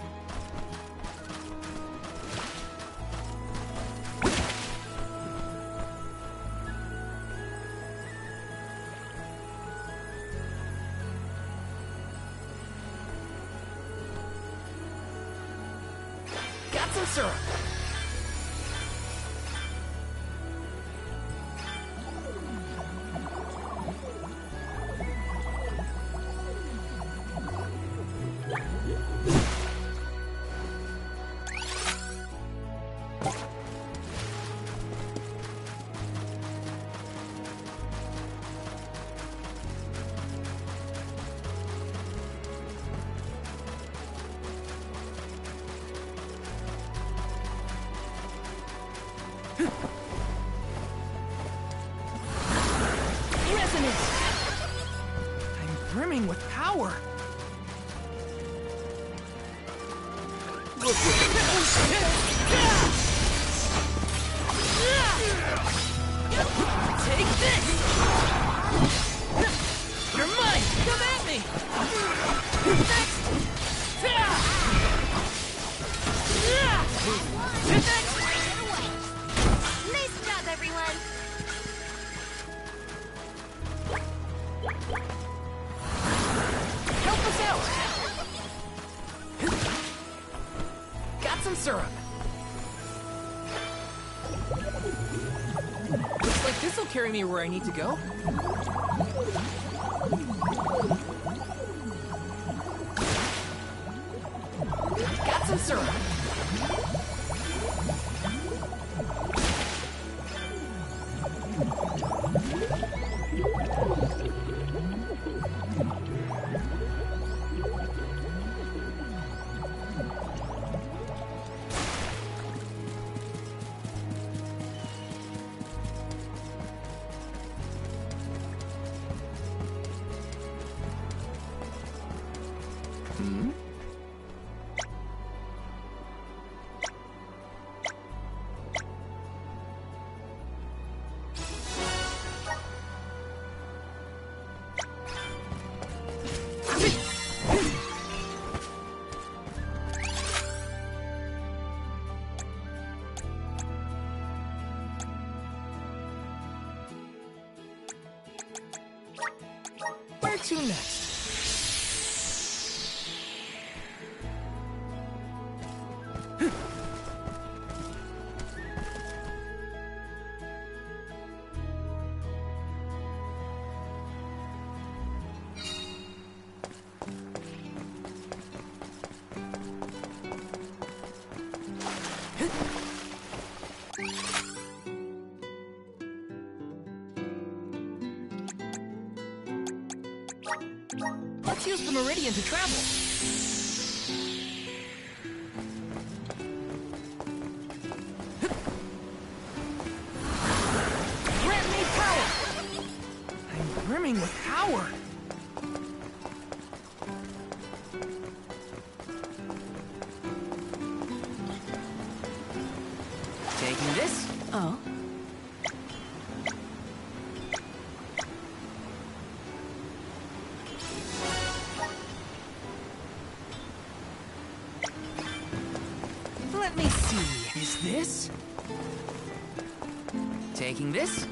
Got some syrup. Resonance! I'm brimming with power. Take this! You're mine! Come at me! Next! Next! Nice job, everyone! Help us out! Got some syrup. Looks like this'll carry me where I need to go. Got some syrup. Hmm? Where to next? Let's use the meridian to travel. Grant me power! I'm brimming with power. Taking this? Oh. Let me see. Is this? Taking this?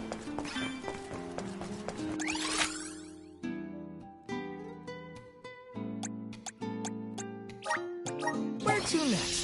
Where to next?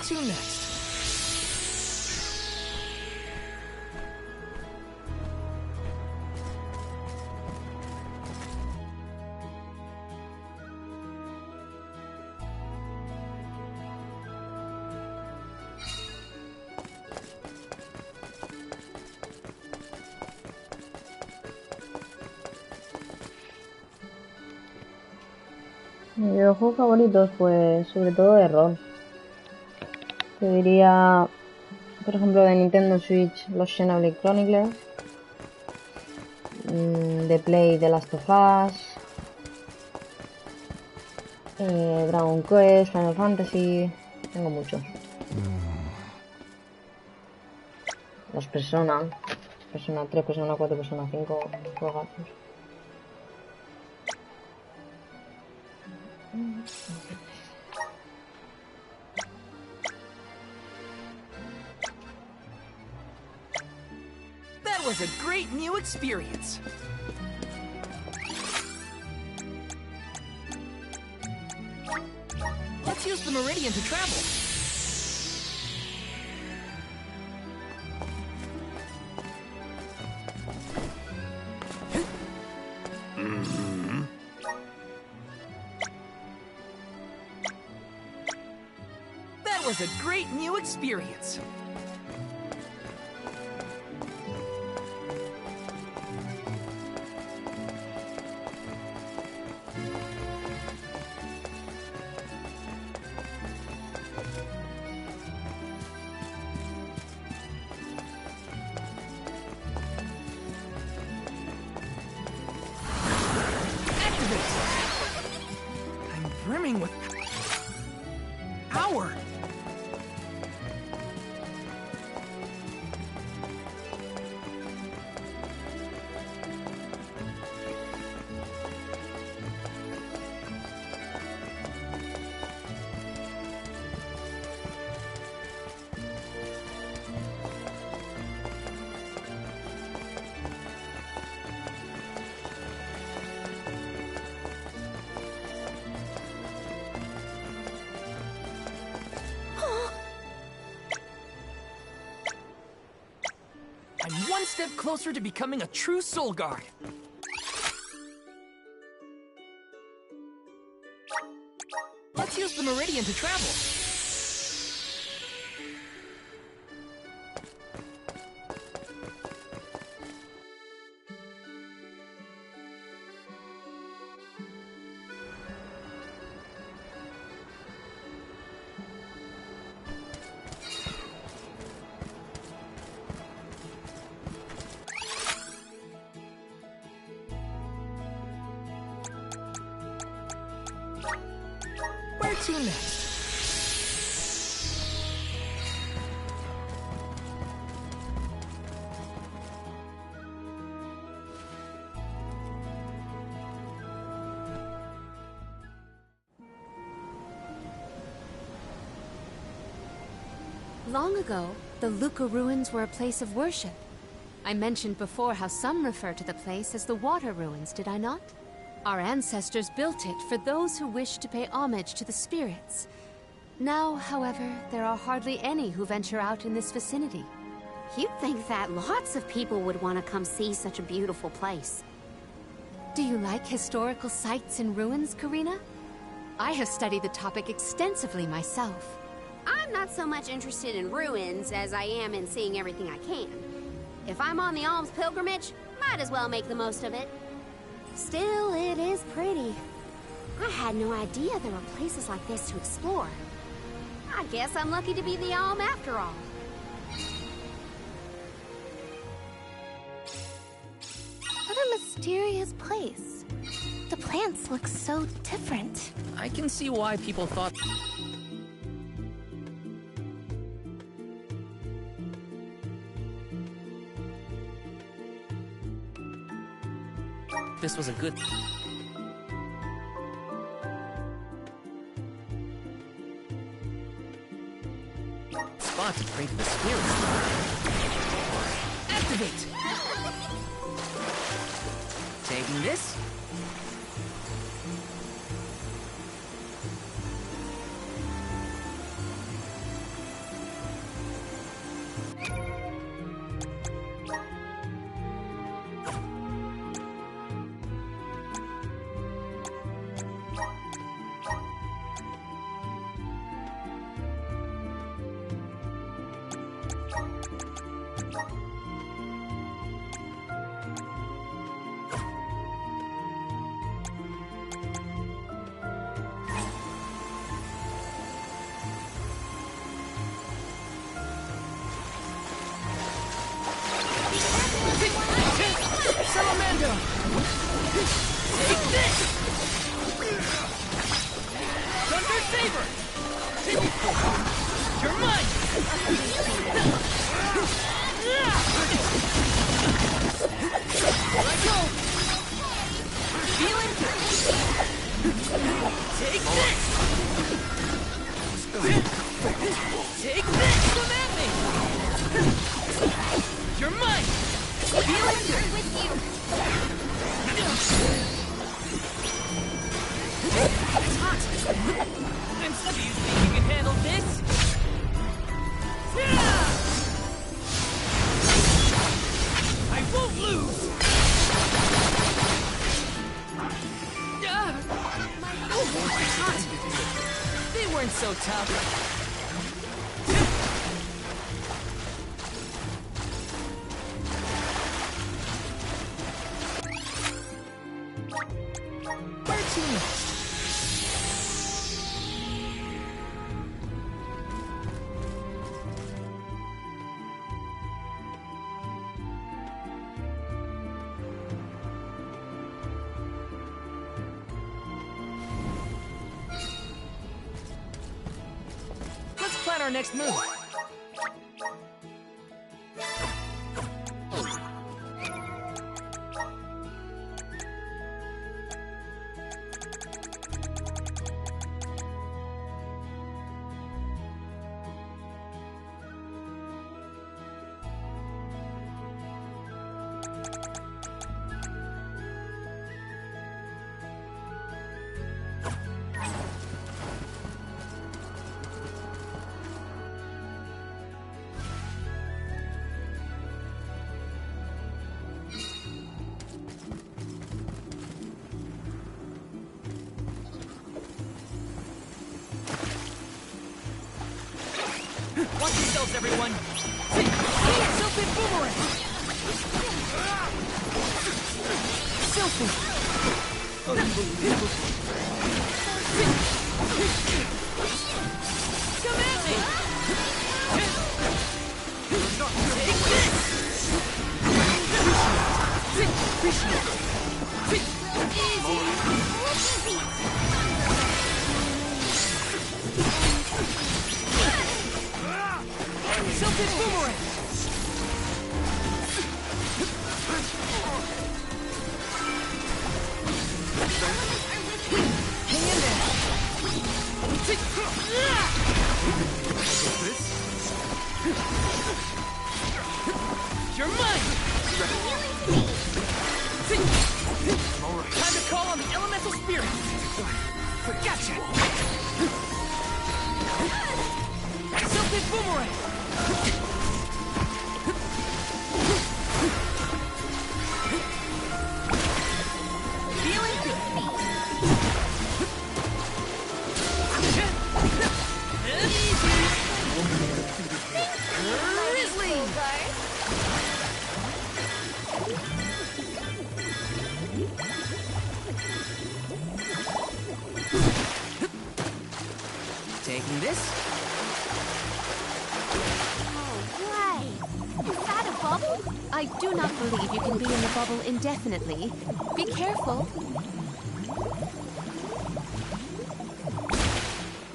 to next? Mi videojuego favoritos, pues sobre todo de rol. Te diría, por ejemplo, de Nintendo Switch, los Xenoblade Chronicles, de Play, The Last of Us, Dragon Quest, Final Fantasy, tengo muchos. Los Persona 3, Persona 4, Persona 5, juegazos. That was a great new experience. Let's use the meridian to travel. That was a great new experience. I'm brimming with power. I'm one step closer to becoming a true soul guard. Let's use the meridian to travel. Where to next? Long ago, the Luca ruins were a place of worship. I mentioned before how some refer to the place as the Water Ruins, did I not? Our ancestors built it for those who wished to pay homage to the spirits. Now, however, there are hardly any who venture out in this vicinity. You'd think that lots of people would want to come see such a beautiful place. Do you like historical sites and ruins, Karina? I have studied the topic extensively myself. I'm not so much interested in ruins as I am in seeing everything I can. If I'm on the alms pilgrimage, might as well make the most of it. Still, it is pretty. I had no idea there were places like this to explore. I guess I'm lucky to be the alm after all. What a mysterious place. The plants look so different. I can see why people thought... this was a good... spot to pray to the spirits. Activate! Taking this. They weren't so tough. Where to next? Let's plan our next move. Watch yourselves, everyone! Selfie boomerang! Selfie! Come at me! Take this! Appreciate it! Easy! Selfie boomerang! Hang in there! You're mine! Time to call on the elemental spirit! Gotcha! Selfie boomerang! Feeling good. Grizzly! Taking this. Is that a bubble? I do not believe you can be in the bubble indefinitely. Be careful.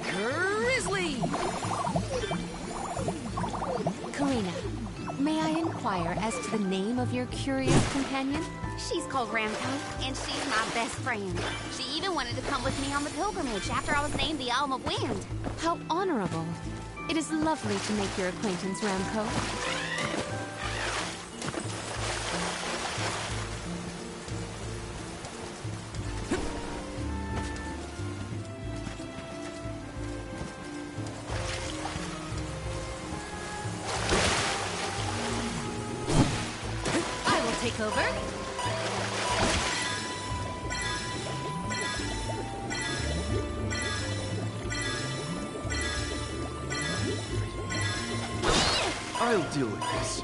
Grizzly! Karina, may I inquire as to the name of your curious companion? She's called Ramco, and she's my best friend. She even wanted to come with me on the pilgrimage after I was named the Alm of Wind. How honorable. It is lovely to make your acquaintance, Ramco. I will take over. I'll deal with this.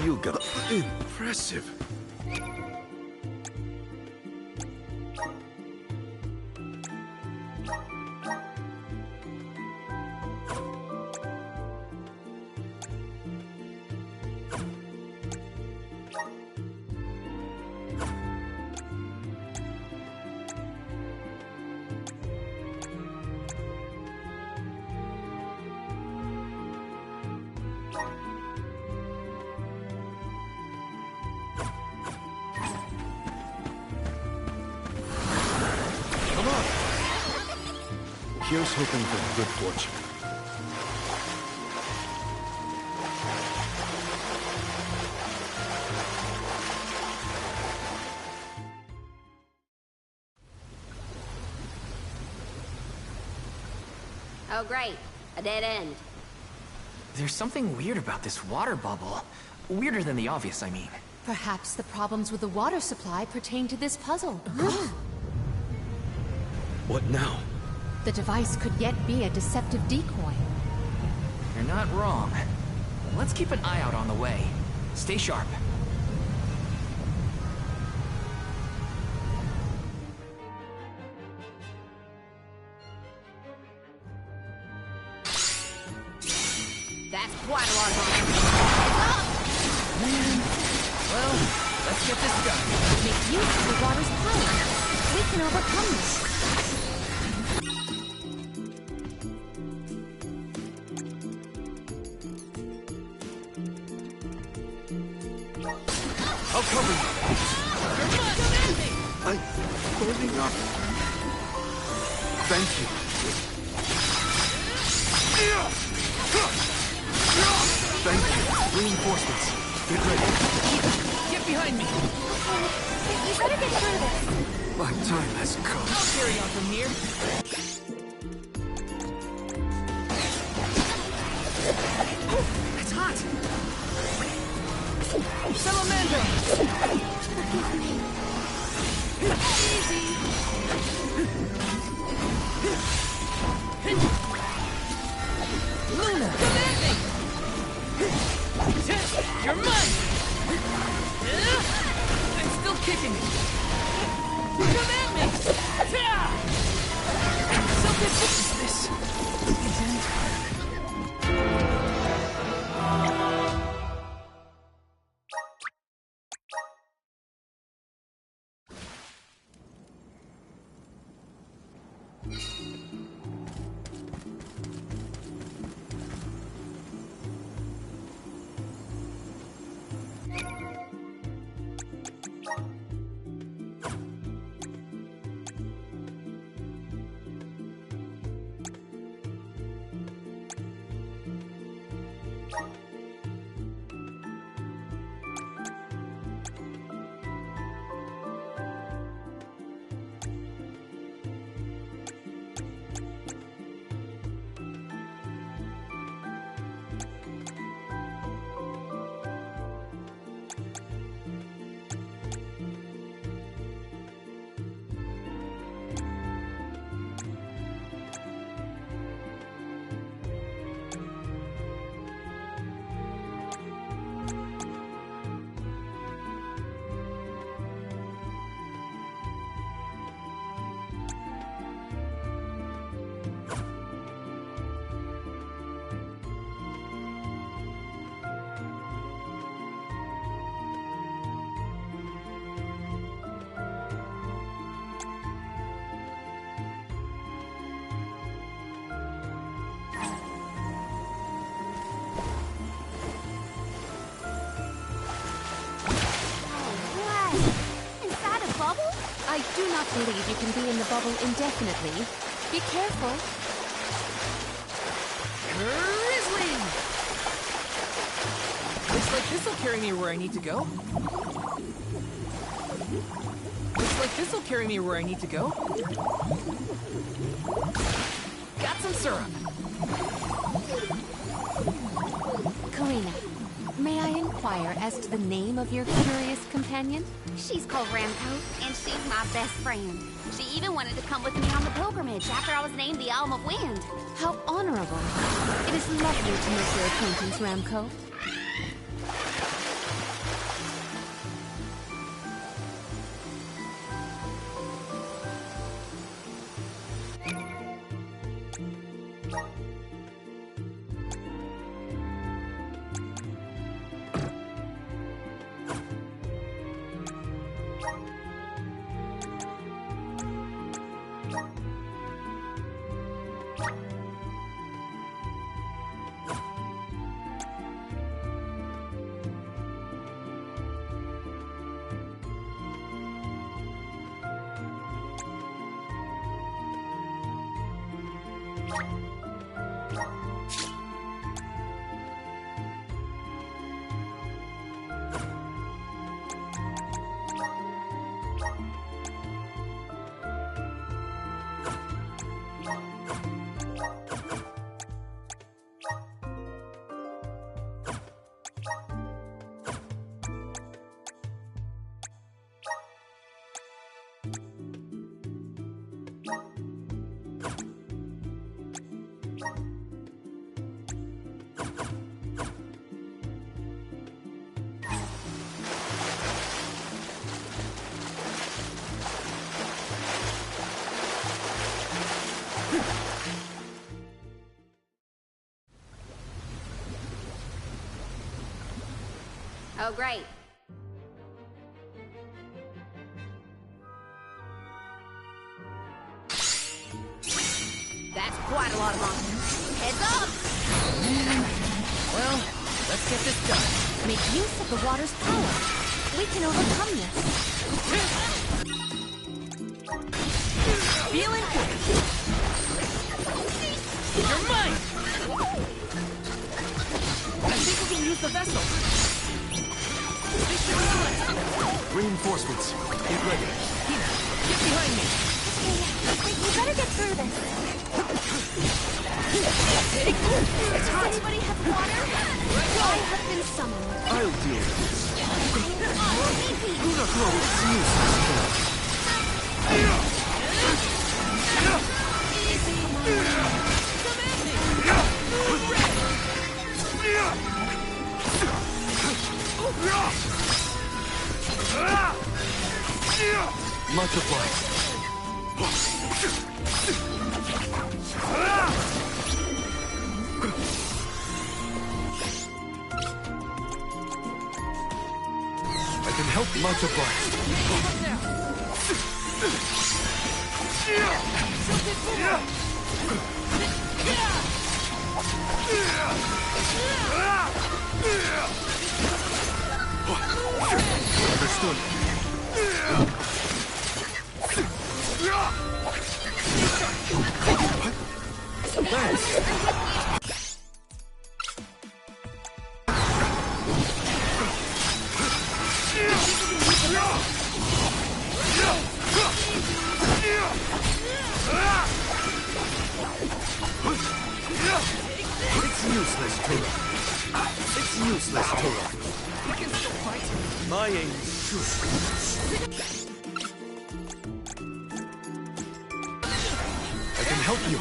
You got impressive. Here's hoping for good fortune. Oh, great. A dead end. There's something weird about this water bubble. Weirder than the obvious, I mean. Perhaps the problems with the water supply pertain to this puzzle. What now? The device could yet be a deceptive decoy. You're not wrong. Let's keep an eye out on the way. Stay sharp. That's quite a lot of iron. Well, let's get this done. Make use of the water's power. We can overcome this. I'll cover you. I'm holding up. Thank you. Thank you. Reinforcements. Get ready. Get behind me. You better get through this. My time has come. I'll carry on from here. It's hot. Salamandra! Easy. Luna, come at me! You're mine! I'm still kicking it. Come at me! So vicious is this. Isn't it? I do not believe you can be in the bubble indefinitely. Be careful. Grizzly! Looks like this'll carry me where I need to go. Looks like this'll carry me where I need to go. Got some syrup. Karina, may I inquire as to the name of your curious companion? She's called Ramco, and she's my best friend. She even wanted to come with me on the pilgrimage after I was named the Alm of Wind. How honorable. It is lovely to make your acquaintance, Ramco. Oh, great. That's quite a lot of monsters. Heads up! Well, let's get this done. Make use of the water's power. We can overcome this. Feeling good. You're mine! I think we can use the vessel. Reinforcements. Get ready. Hina, get behind me. We better get through this. Does anybody have water? I have been summoned. I'll deal with this. Luna throw is much obliged. I can help much obliged. Understood. Thanks. It's useless to run. It's useless to run. We can still fight. My aim is shoot. I can help you.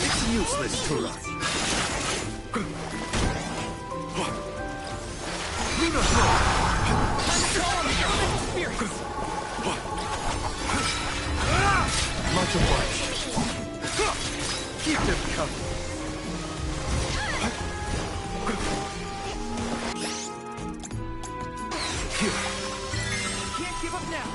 It's useless to run. Luna throw. Much obliged. Keep them coming. Here. Can't give up now.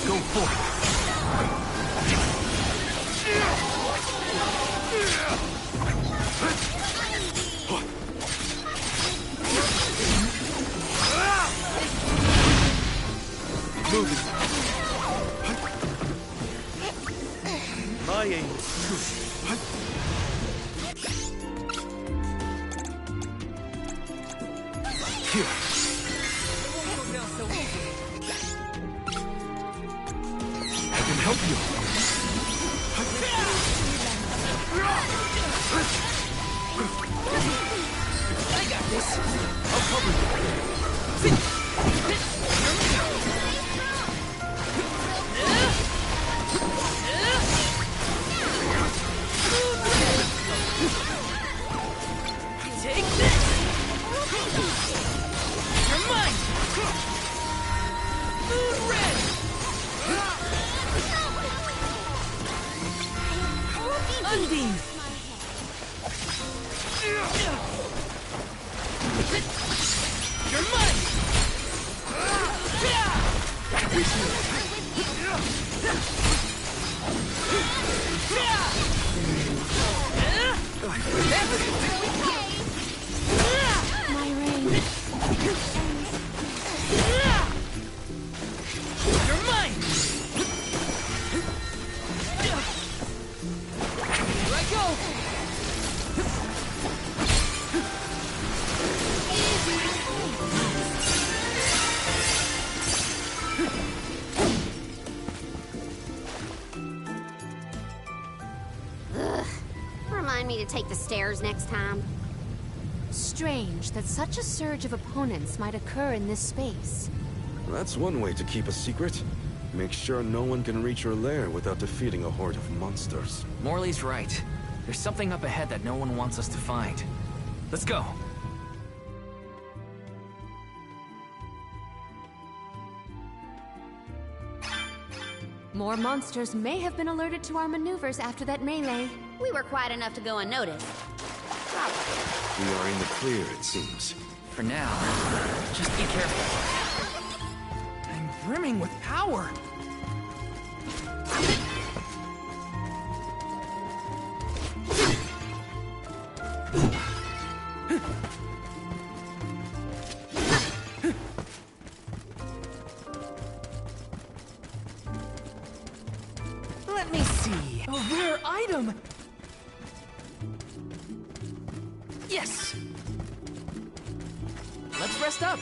Go for it. Moving. My aim is true. Here. It won't go down so easy. I got this. I'll cover you. Take this. You're mine. Moon red. Unbeam. You're mine! My reign. You're mine! Here I go! Ugh. Remind me to take the stairs next time. Strange that such a surge of opponents might occur in this space. That's one way to keep a secret. Make sure no one can reach your lair without defeating a horde of monsters. Morley's right. There's something up ahead that no one wants us to find. Let's go. More monsters may have been alerted to our maneuvers after that melee. We were quiet enough to go unnoticed. We are in the clear, it seems. For now, just be careful. I'm brimming with power. Let me see. A rare item. Yes. Let's rest up.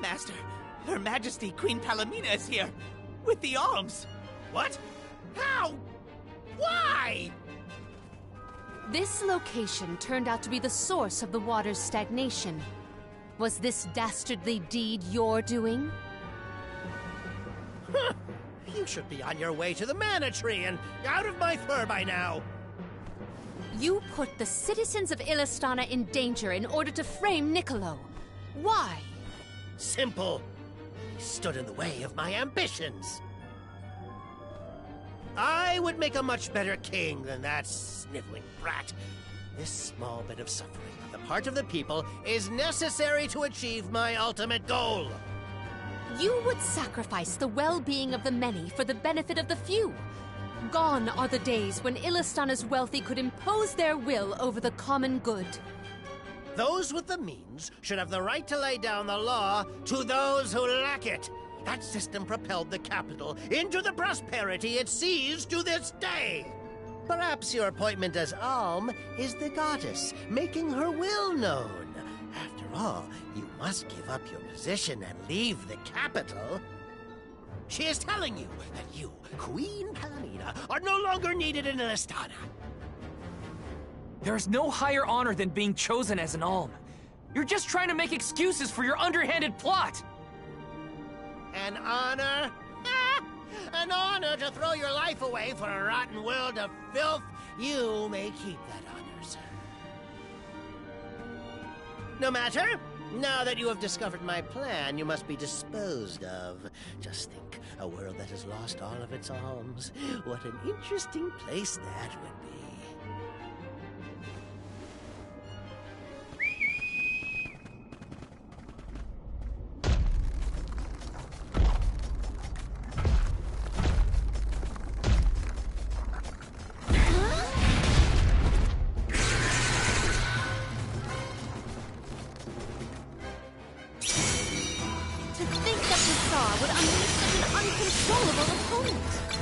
Master, Her Majesty Queen Palomina is here with the alms. What? How? Why? This location turned out to be the source of the water's stagnation. Was this dastardly deed your doing? You should be on your way to the mana tree and out of my fur by now. You put the citizens of Ilistana in danger in order to frame Niccolo. Why? Simple. He stood in the way of my ambitions. I would make a much better king than that sniveling brat. This small bit of suffering on the part of the people is necessary to achieve my ultimate goal. You would sacrifice the well-being of the many for the benefit of the few. Gone are the days when Ilistana's wealthy could impose their will over the common good. Those with the means should have the right to lay down the law to those who lack it. That system propelled the capital into the prosperity it sees to this day. Perhaps your appointment as Alm is the goddess, making her will known. After all, you must give up your position and leave the capital. She is telling you that you, Queen Palomina, are no longer needed in Ilistana. There is no higher honor than being chosen as an alm. You're just trying to make excuses for your underhanded plot. An honor? Ah! An honor to throw your life away for a rotten world of filth? You may keep that honor, sir. No matter. Now that you have discovered my plan, you must be disposed of. Just think, a world that has lost all of its alms. What an interesting place that would be.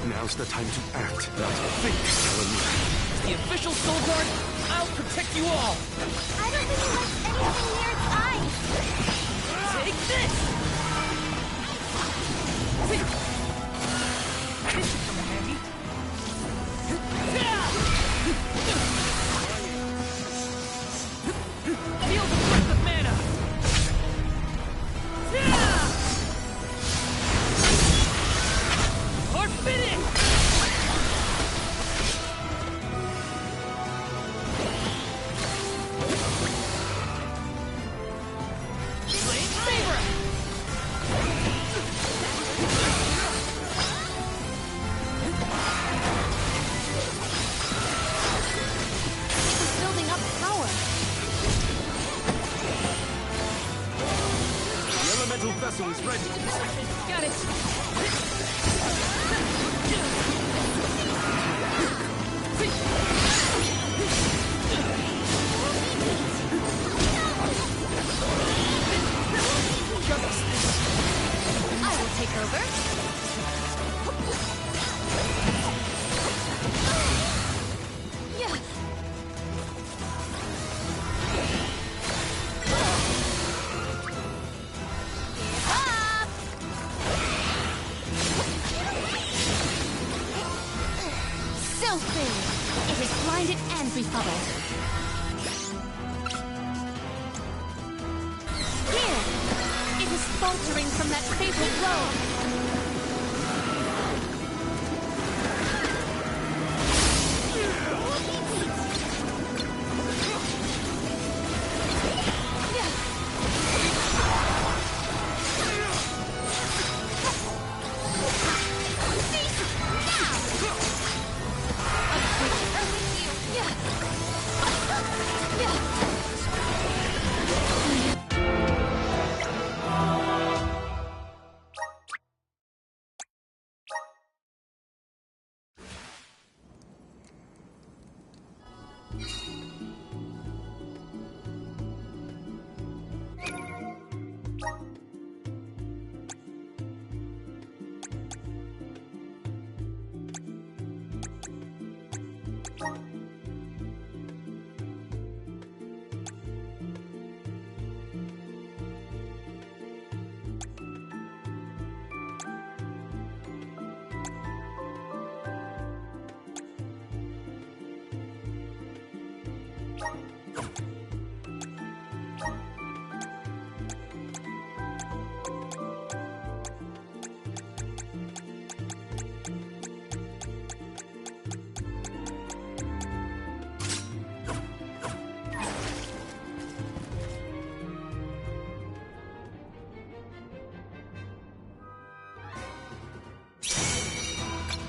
Now's the time to act, not think, Palamina. As the official Soul Guard, I'll protect you all! I don't think he likes anything near its eyes. Take this! This should come in handy. Feel the breath of mana! Forbidden! Flame Saber! It's building up power. The elemental vessel is ready. Got it. I will take over. Yeah. Self-thing! It is blinded and befuddled. Here! It is faltering from that fatal blow.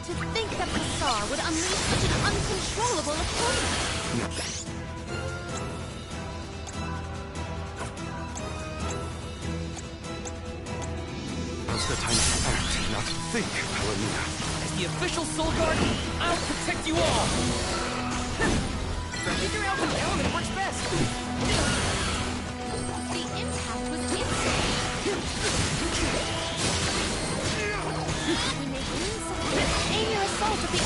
To think that Passar would unleash such an uncontrollable opponent! Now's the time to act, not think, Palamina. As the official Soul Guard, I'll protect you all! Figure out what element works best. The impact was instant! We make wings of aim your assault at the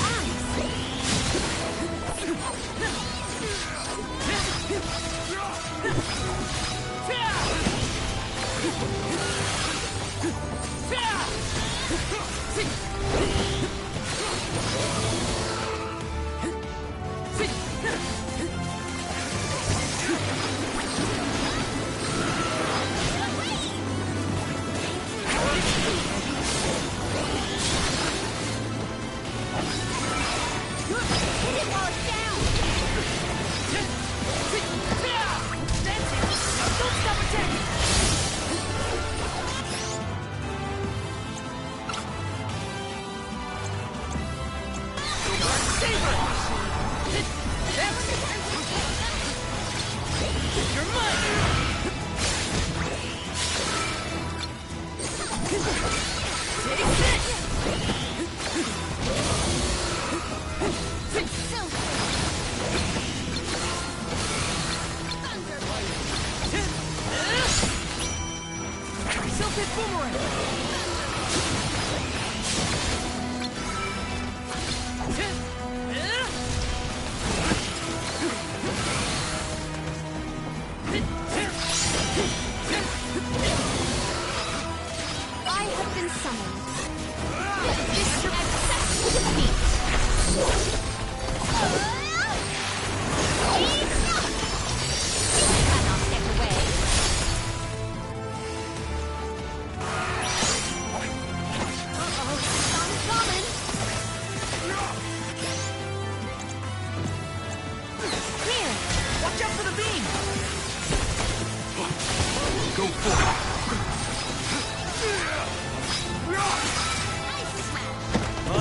I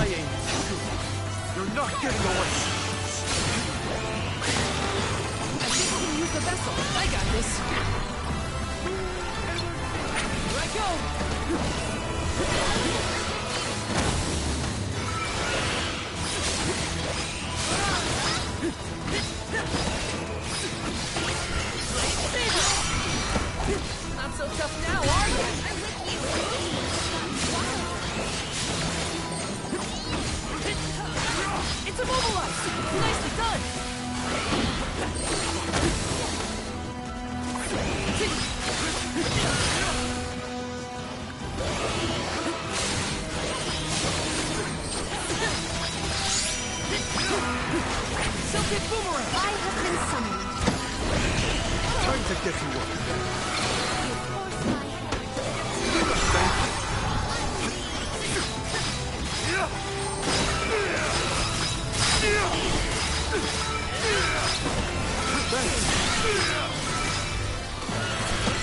ain't stupid. You're not getting away. I think we can use the vessel. I got this. Here I go. Not so tough now, are you? I'm with you. It's immobilized! Nicely done! Silken boomerang! I have been summoned. Time to get to work.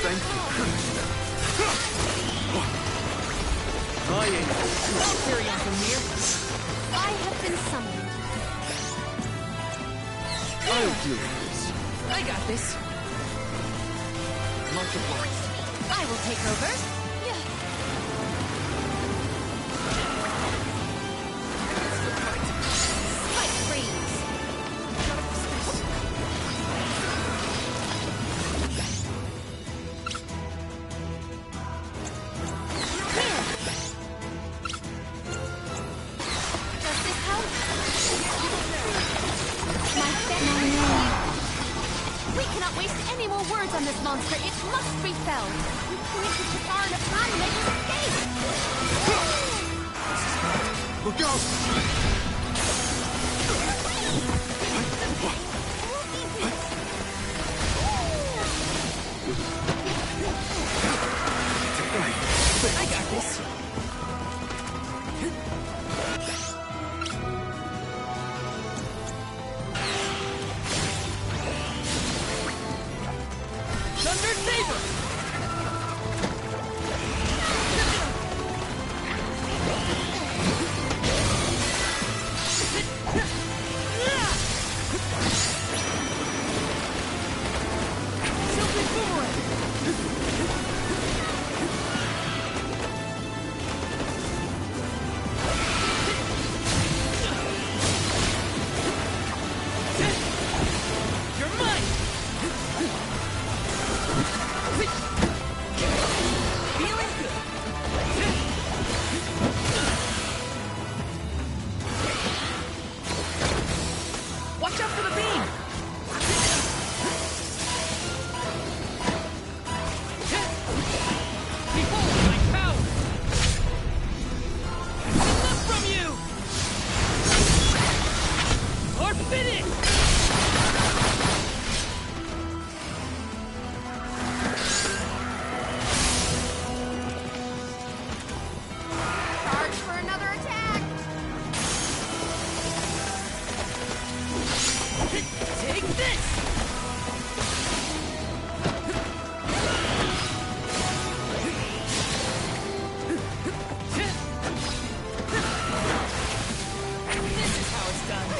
Thank you. I ain't Carry on from here. I have been summoned. I'll deal with this. I got this. Much obliged. I will take over. Spike freeze. Does this help? My family. We cannot waste any more words on this monster. It must be felled. We pointed to far enough time to make us escape. Look out! I got this. Thunder Saber! Silken boomerang! You're mine! Feeling good. Watch out for the beam! Behold my power! Enough from you! Or finish! Charge for another attack. Take this! This is how it's done.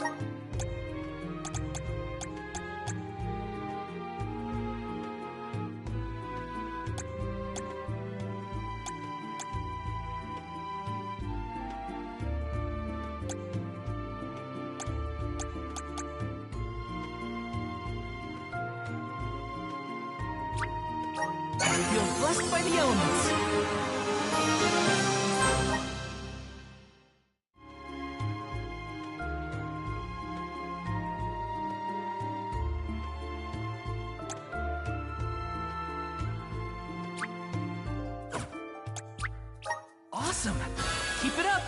I feel blessed by the elements. Awesome! Keep it up!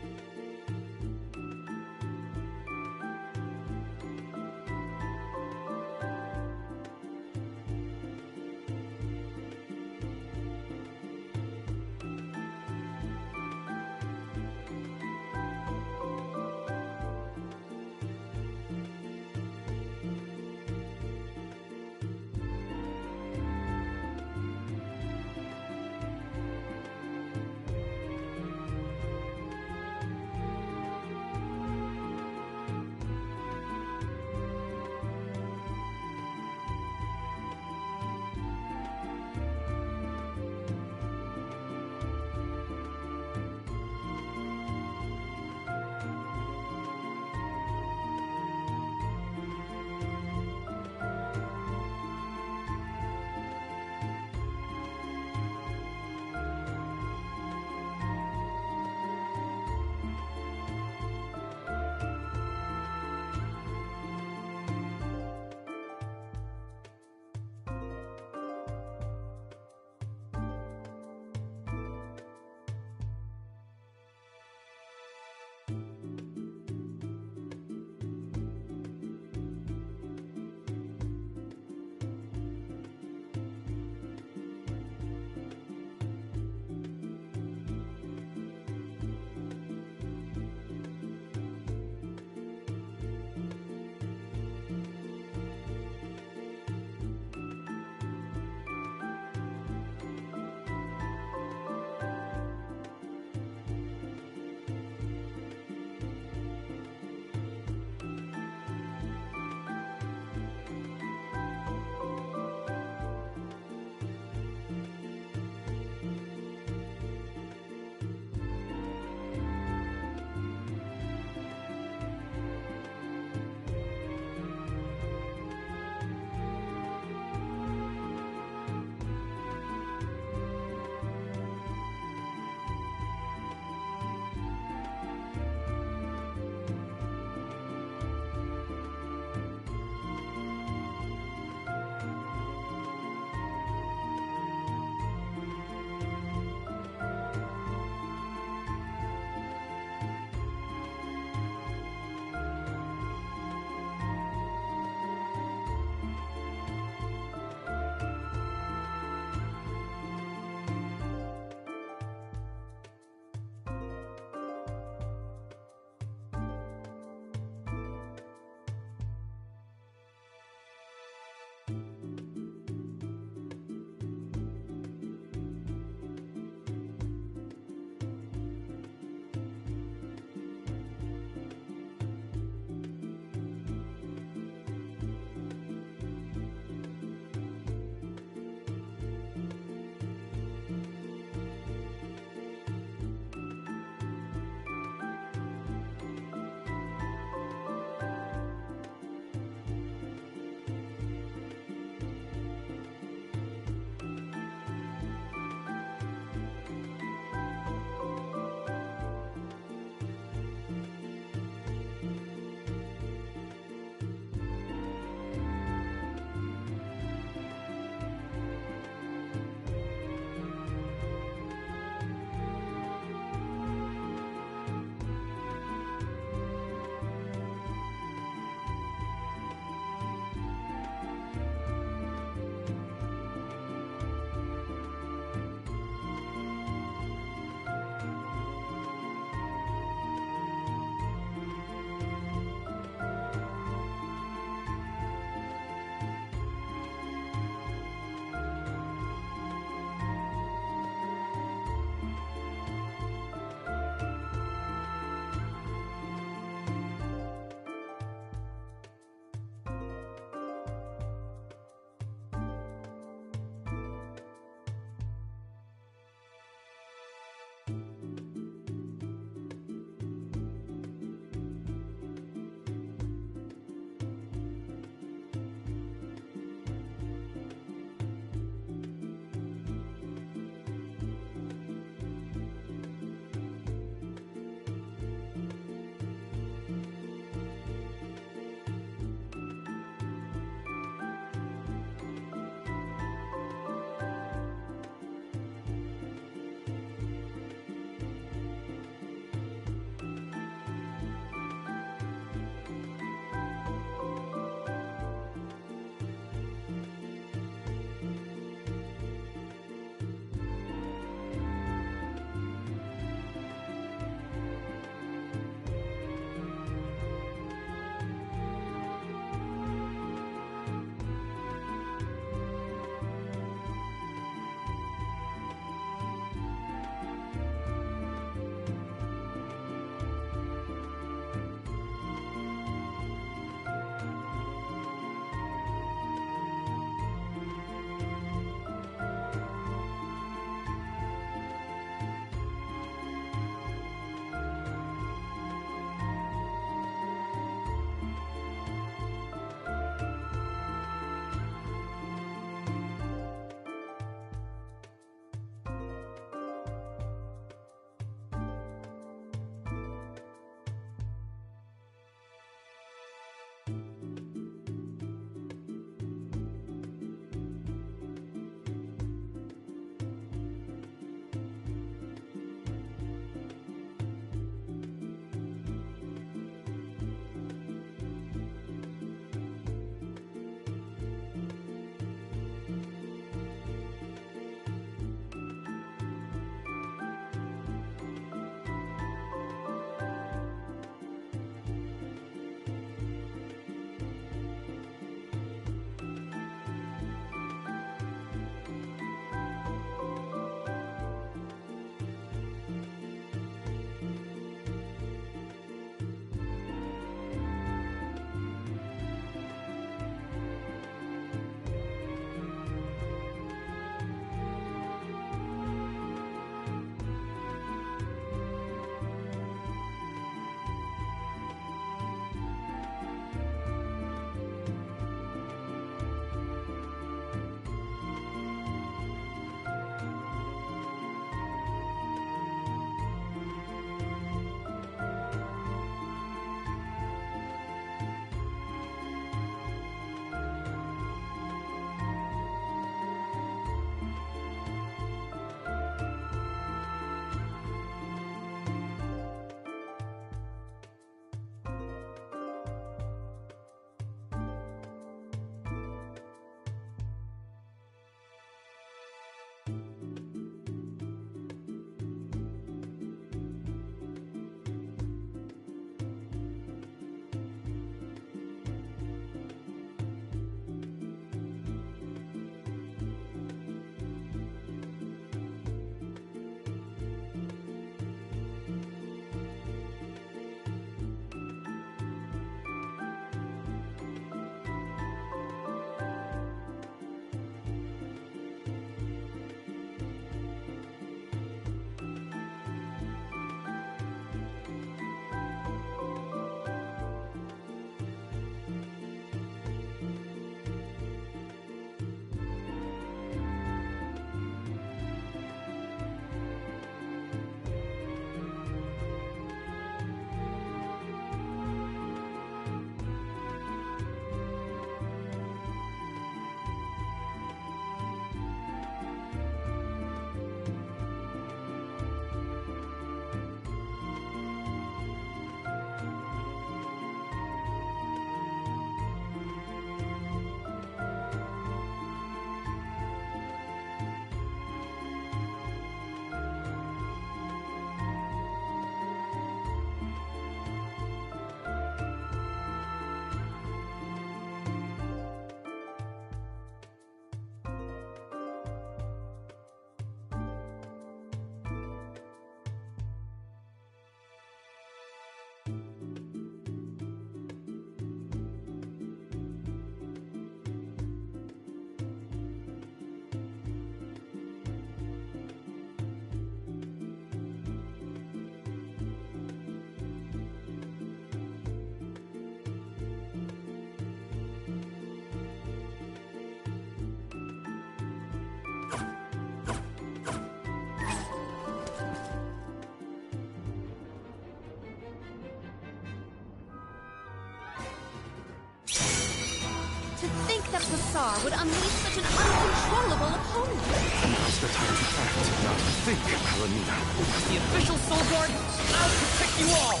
To think that Passar would unleash such an uncontrollable opponent! Now's the time to act, not think, Palomina. As the official Soul Guard, I'll protect you all!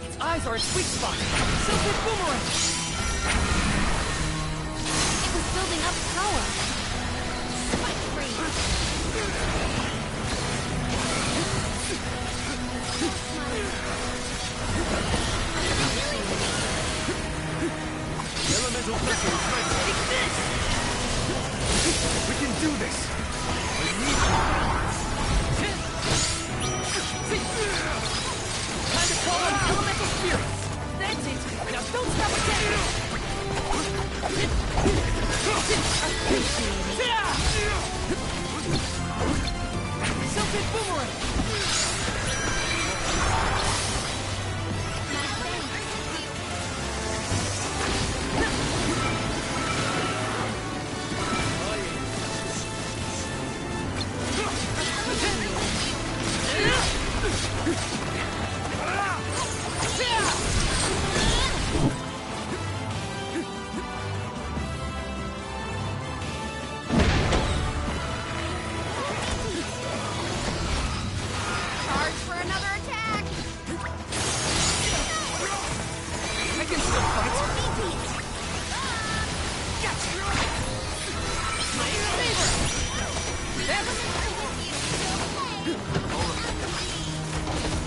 Its eyes are its weak spot! Silver Boomerang! It was building up power. Spike free. Elemental vessel is ready. Take this! We can do this! I need Time to call on elemental spirits! That's it! Now don't stop again! Silver Boomerang! Charge for another attack! I can still fight!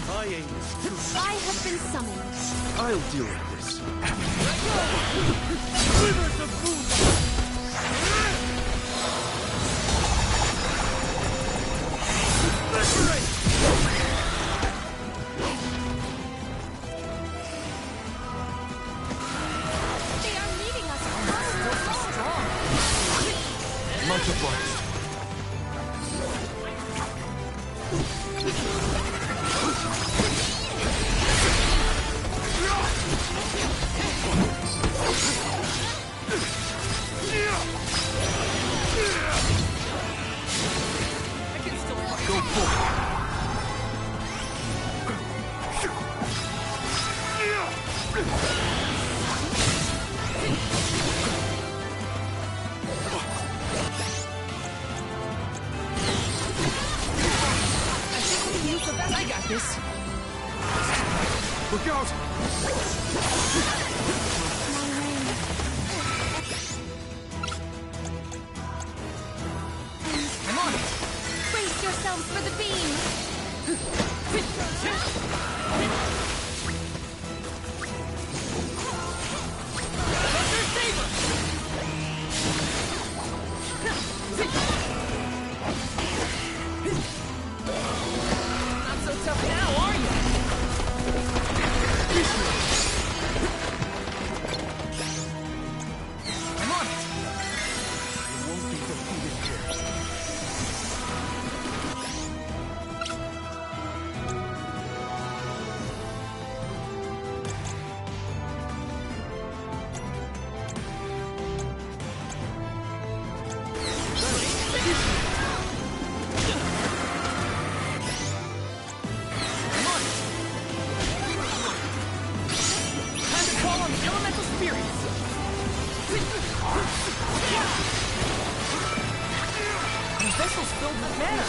My aim is too I have been summoned. I'll deal with this. Rivers of Boom! They are meeting us strong. Much obliged. Go forward! I got this! Look out! I'm on it! Brace yourselves for the beam! Thunder Saber! Not so tough now, are you? I'm on it! You won't be defeated here. I'm on it! Time to call on the elemental spirits! The vessel's filled with mana!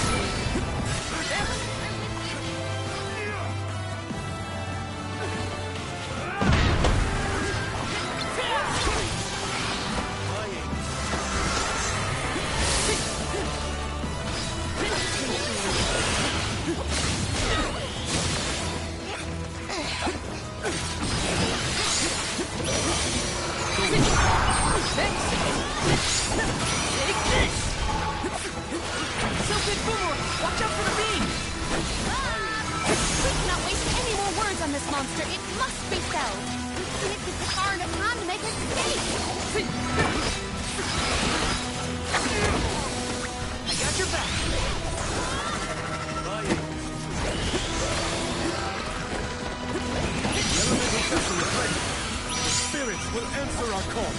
Silver Boomerang! Watch out for the beam! We cannot waste any more words on this monster. It must be felled. We can't give Passar enough time to make his escape. I got your back! The elemental vessel is ready. The spirits will answer our call.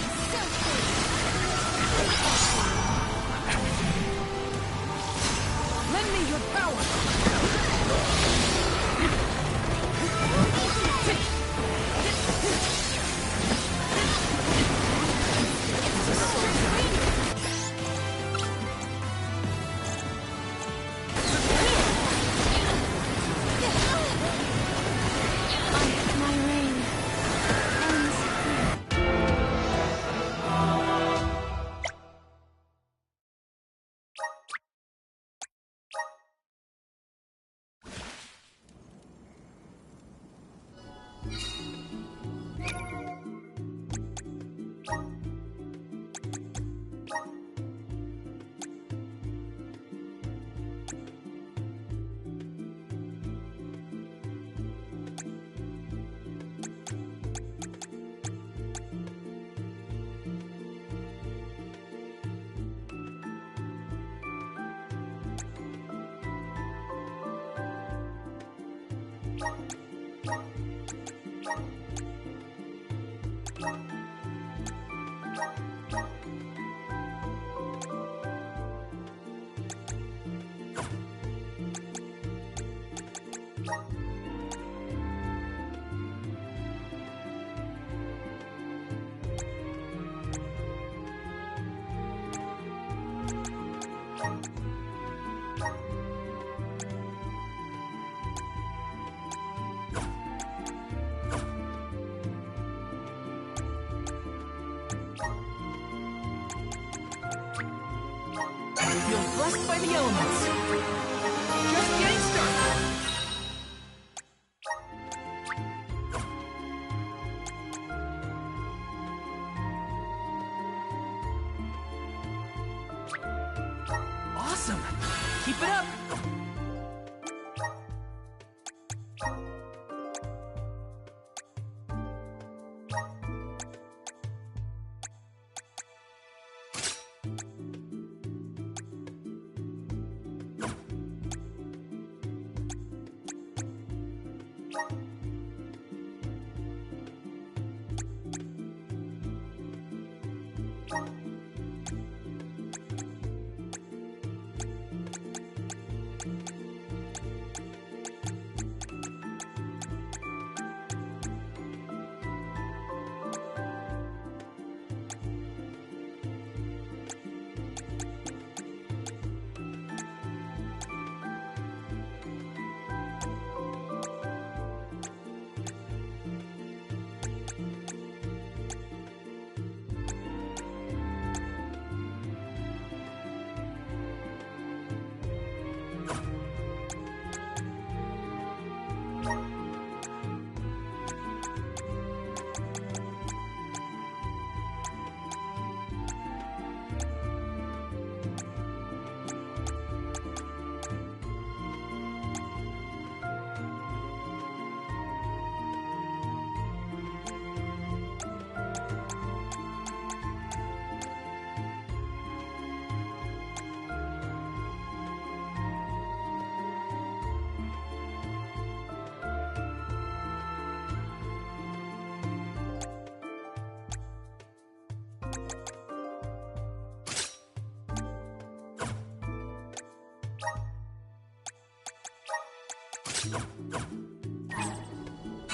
Lend me your power! Feel blessed by the elements. Just getting started. Awesome. Keep it up.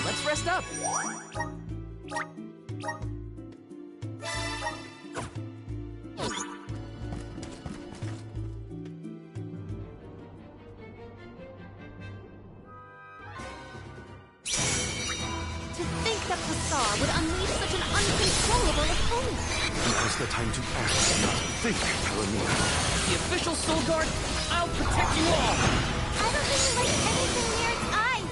Let's rest up. To think that Passar would unleash such an uncontrollable opponent. Now's the time to act, not think, Palamina. The official Soul Guard, I'll protect you all. I don't really like anything near its eyes.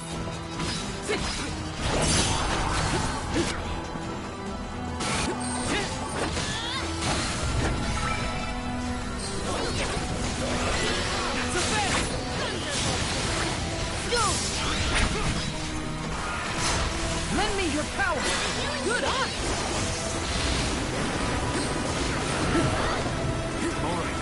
Lend me your power. Good eye. All right.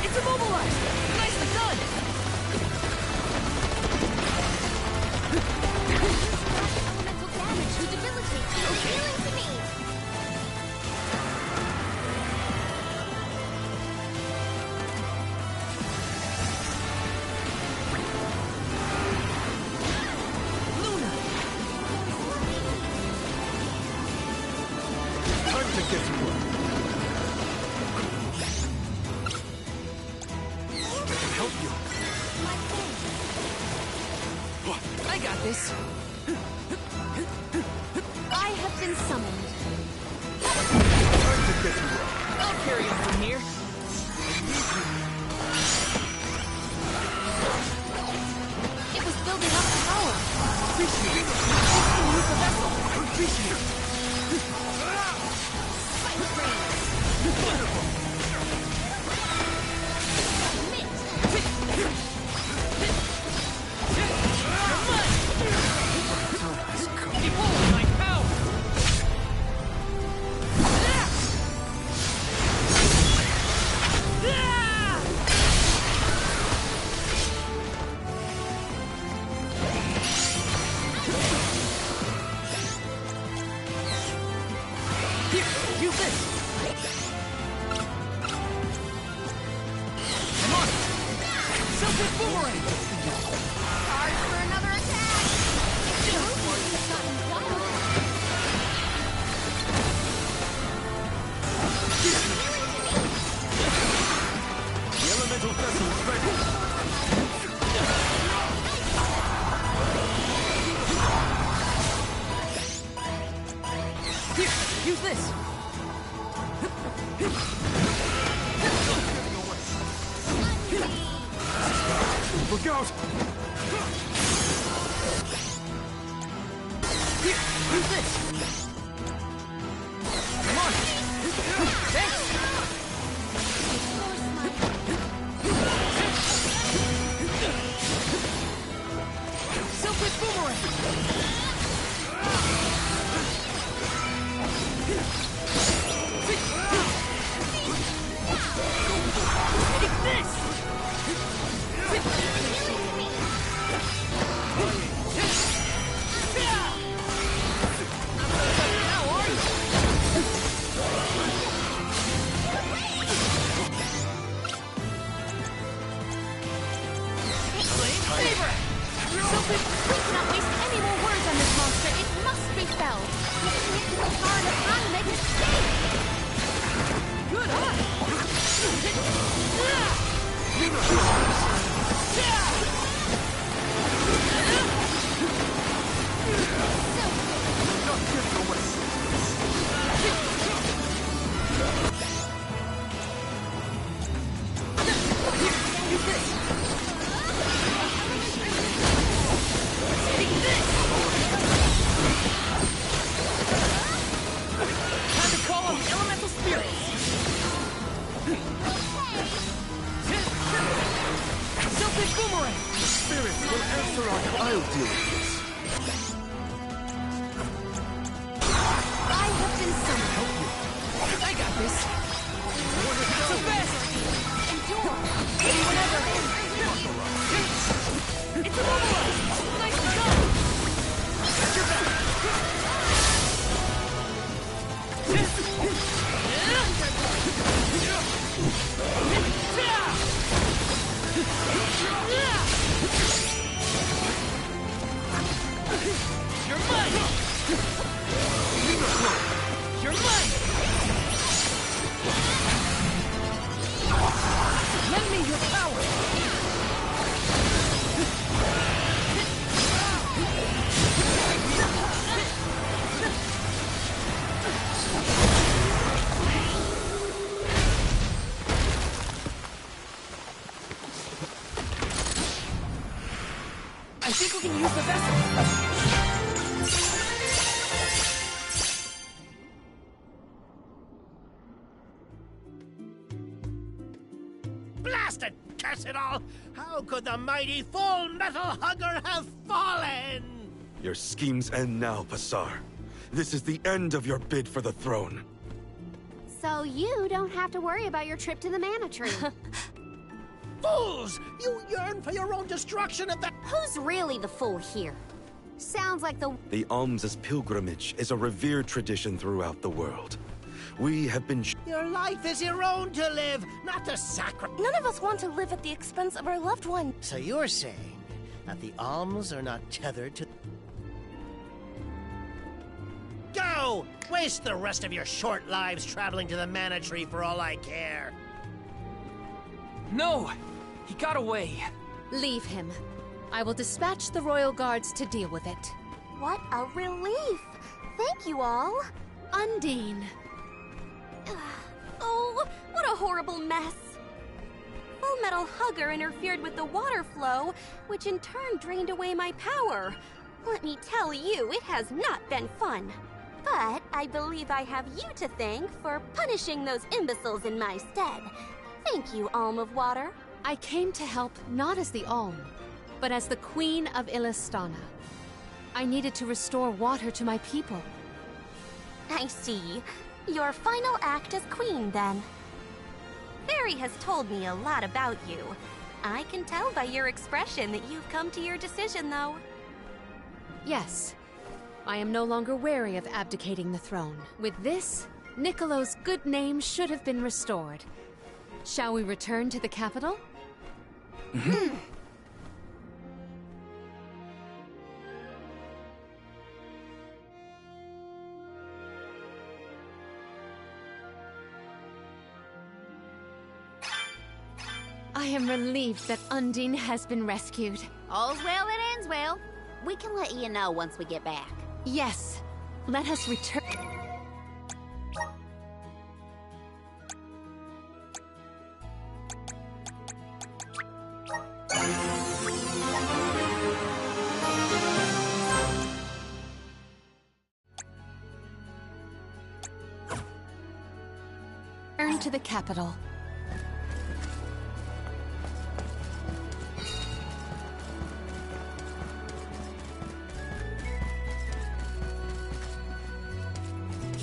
It's immobilized. Nicely done. Elemental damage to debilitate you. Appealing to me. Time to get to work. I can help you. I got this. I have been summoned. Time to get to work. I'll carry on from here. It was building up power. Appreciate it. This can use the vessel. Appreciate it. Look out! Here, use this! Come on! Thanks! Silkwood Boomerang! Take this! Blasted curse it all! How could the mighty Full Metal Hugger have fallen? Your schemes end now, Passar. This is the end of your bid for the throne. So you don't have to worry about your trip to the Mana Tree. Fools! You yearn for your own destruction of that— Who's really the fool here? Sounds like The alms pilgrimage is a revered tradition throughout the world. We have been— Your life is your own to live, not to sacrifice. None of us want to live at the expense of our loved one. So you're saying that the alms are not tethered to— Go! Waste the rest of your short lives traveling to the Mana Tree for all I care. No! He got away. Leave him. I will dispatch the royal guards to deal with it. What a relief! Thank you all. Undine. Oh, what a horrible mess. Full Metal Hugger interfered with the water flow, which in turn drained away my power. Let me tell you, it has not been fun. But I believe I have you to thank for punishing those imbeciles in my stead. Thank you, Alm of Water. I came to help not as the Alm, but as the Queen of Ilistana. I needed to restore water to my people. I see. Your final act as queen, then. Fairy has told me a lot about you. I can tell by your expression that you've come to your decision, though. Yes. I am no longer wary of abdicating the throne. With this, Niccolo's good name should have been restored. Shall we return to the capital? I am relieved that Undine has been rescued. All's well that ends well. We can let you know once we get back. Yes. Let us return. to the capital.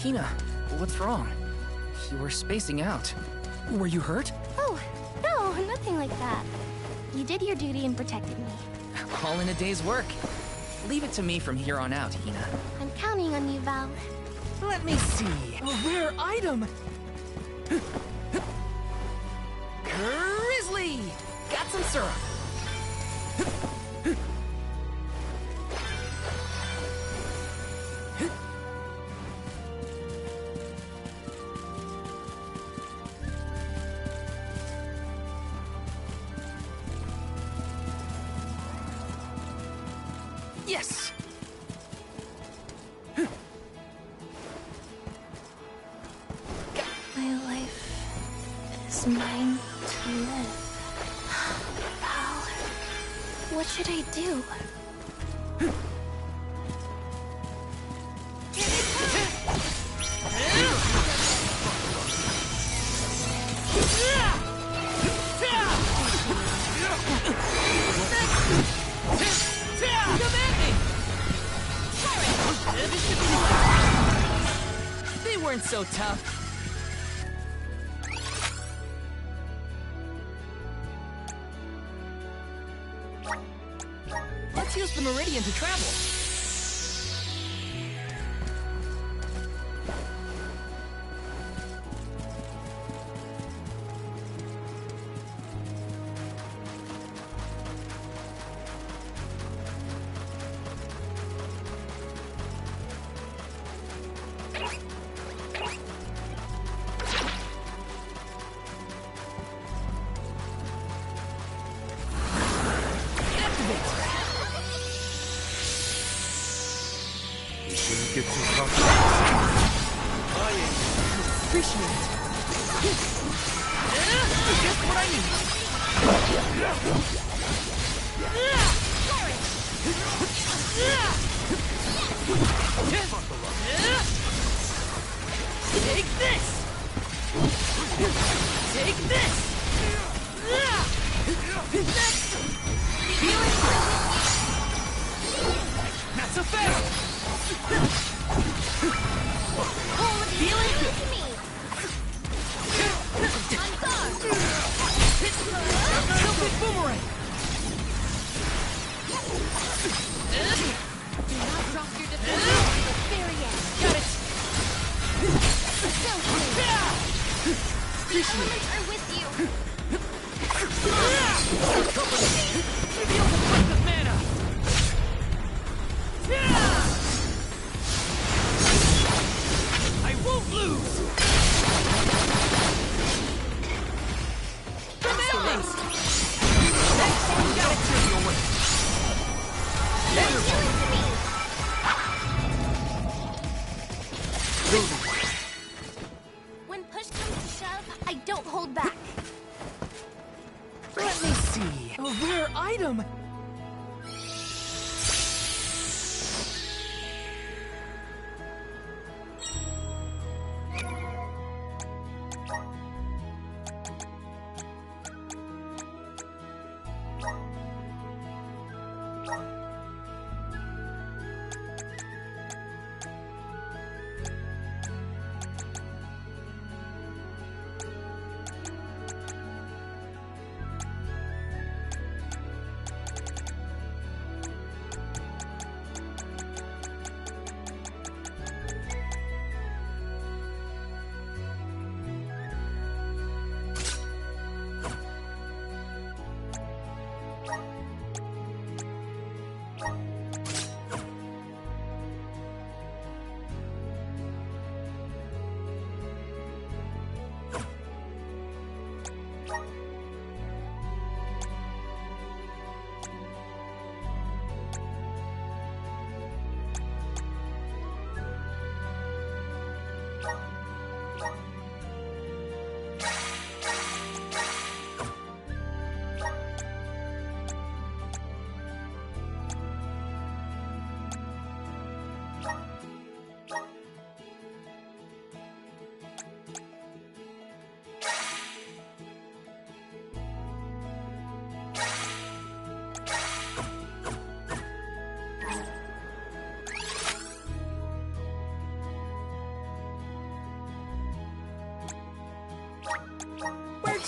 Hina, what's wrong? You were spacing out. Were you hurt? Oh, no, nothing like that. You did your duty and protected me. All in a day's work. Leave it to me from here on out, Hina. I'm counting on you, Val. Let me see. A rare item! Grizzly! Got some syrup. Yes! My life is mine to live. Val, what should I do? They weren't so tough. Let's use the Meridian to travel. Get too comfortable. Appreciate it. Just what I need. Take this! Take this! Next! Not so fast! Feeling good! Tilted boomerang! Do not drop your defense to the very end. Got it! The elements are with you. Feel the breath of mana! I won't lose! Tremendous! Next, you gotta turn your way. When push comes to shove, I don't hold back. Let me see. A rare item!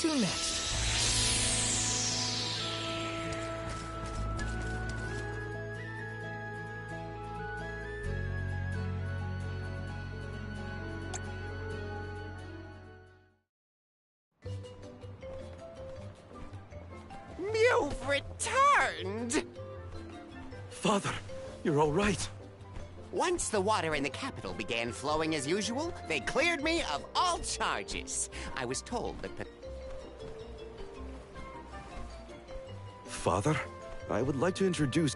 to next? You've returned! Father, you're all right. Once the water in the capital began flowing as usual, they cleared me of all charges. I was told that... Father, I would like to introduce...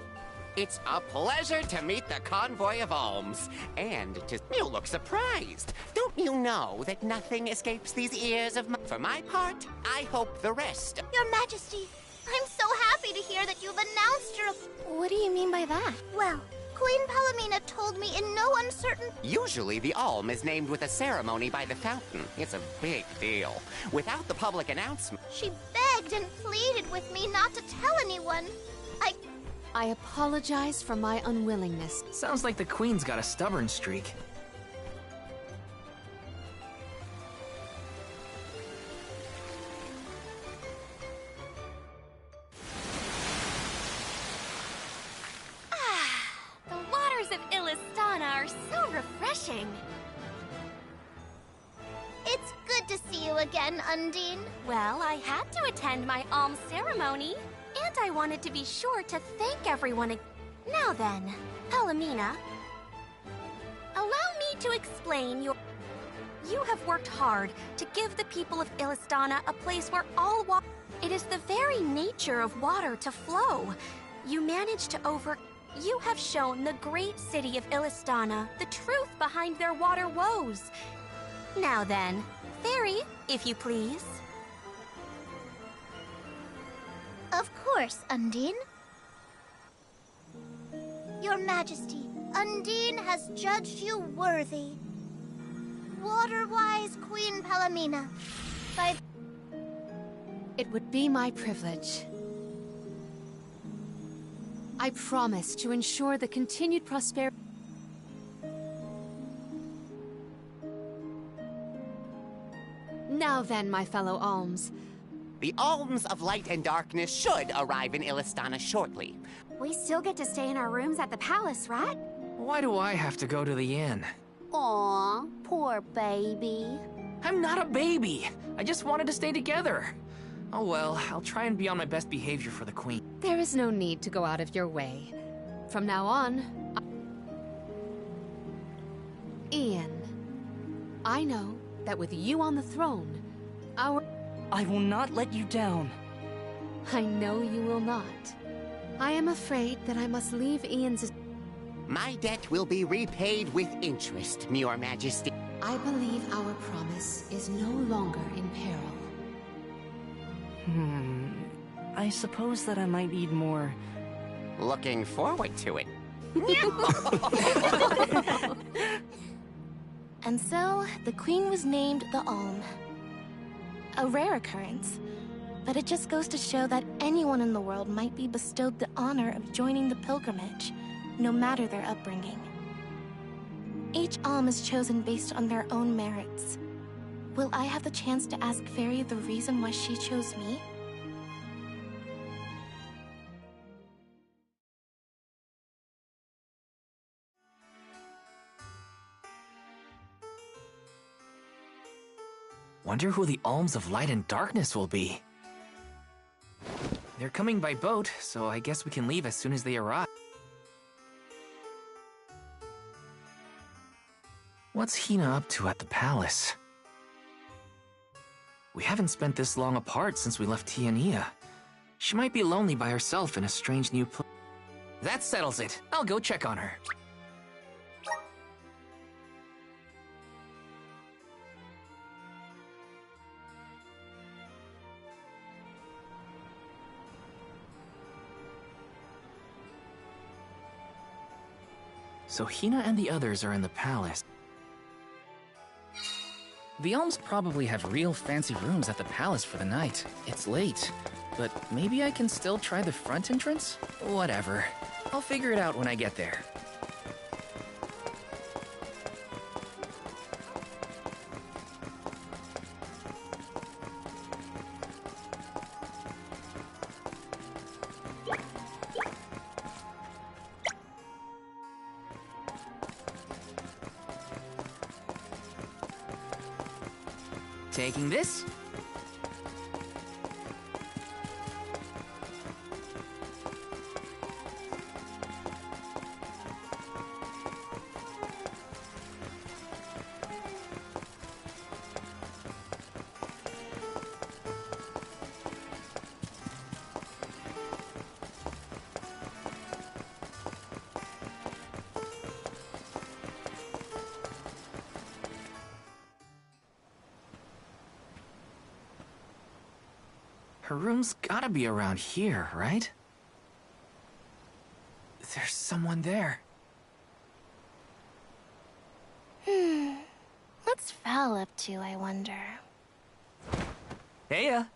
It's a pleasure to meet the convoy of alms. And to... You look surprised. Don't you know that nothing escapes these ears of my... For my part, I hope the rest... Your Majesty, I'm so happy to hear that you've announced your... What do you mean by that? Well, Queen Palomina told me in no uncertain... Usually the alm is named with a ceremony by the fountain. It's a big deal. Without the public announcement... She begged and pleaded with me not to tell anyone. I apologize for my unwillingness. Sounds like the Queen's got a stubborn streak. The waters of Ilistana are so refreshing. It's good to see you again, Undine. Well, I had to attend my alms ceremony, and I wanted to be sure to thank everyone. Now then, Palomina, allow me to explain your... You have worked hard to give the people of Ilistana a place where all water... It is the very nature of water to flow. You managed to You have shown the great city of Ilistana the truth behind their water woes. Now then, Fairy, if you please. Of course, Undine. Your Majesty, Undine has judged you worthy. Water-wise Queen Palomina. It would be my privilege. I promise to ensure the continued prosperity. Now then, my fellow alms. The alms of light and darkness should arrive in Ilistana shortly. We still get to stay in our rooms at the palace, right? Why do I have to go to the inn? Aw, poor baby. I'm not a baby! I just wanted to stay together. Oh well, I'll try and be on my best behavior for the Queen. There is no need to go out of your way. From now on... Ian, I know that with you on the throne, I will not let you down. I know you will not. I am afraid that I must leave Ian's... My debt will be repaid with interest, Your Majesty. I believe our promise is no longer in peril. I suppose that I might need more... Looking forward to it. And so, the Queen was named the Alm. A rare occurrence, but it just goes to show that anyone in the world might be bestowed the honor of joining the pilgrimage, no matter their upbringing. Each alm is chosen based on their own merits. Will I have the chance to ask Fairy the reason why she chose me? Wonder who the alms of light and darkness will be. They're coming by boat, so I guess we can leave as soon as they arrive. What's Hina up to at the palace? We haven't spent this long apart since we left Tiania. She might be lonely by herself in a strange new place. That settles it. I'll go check on her. So Hina and the others are in the palace. The alms probably have real fancy rooms at the palace for the night. It's late, but maybe I can still try the front entrance? Whatever. I'll figure it out when I get there. Taking this. Her room's gotta be around here, right? There's someone there. What's Val up to, I wonder? Heya!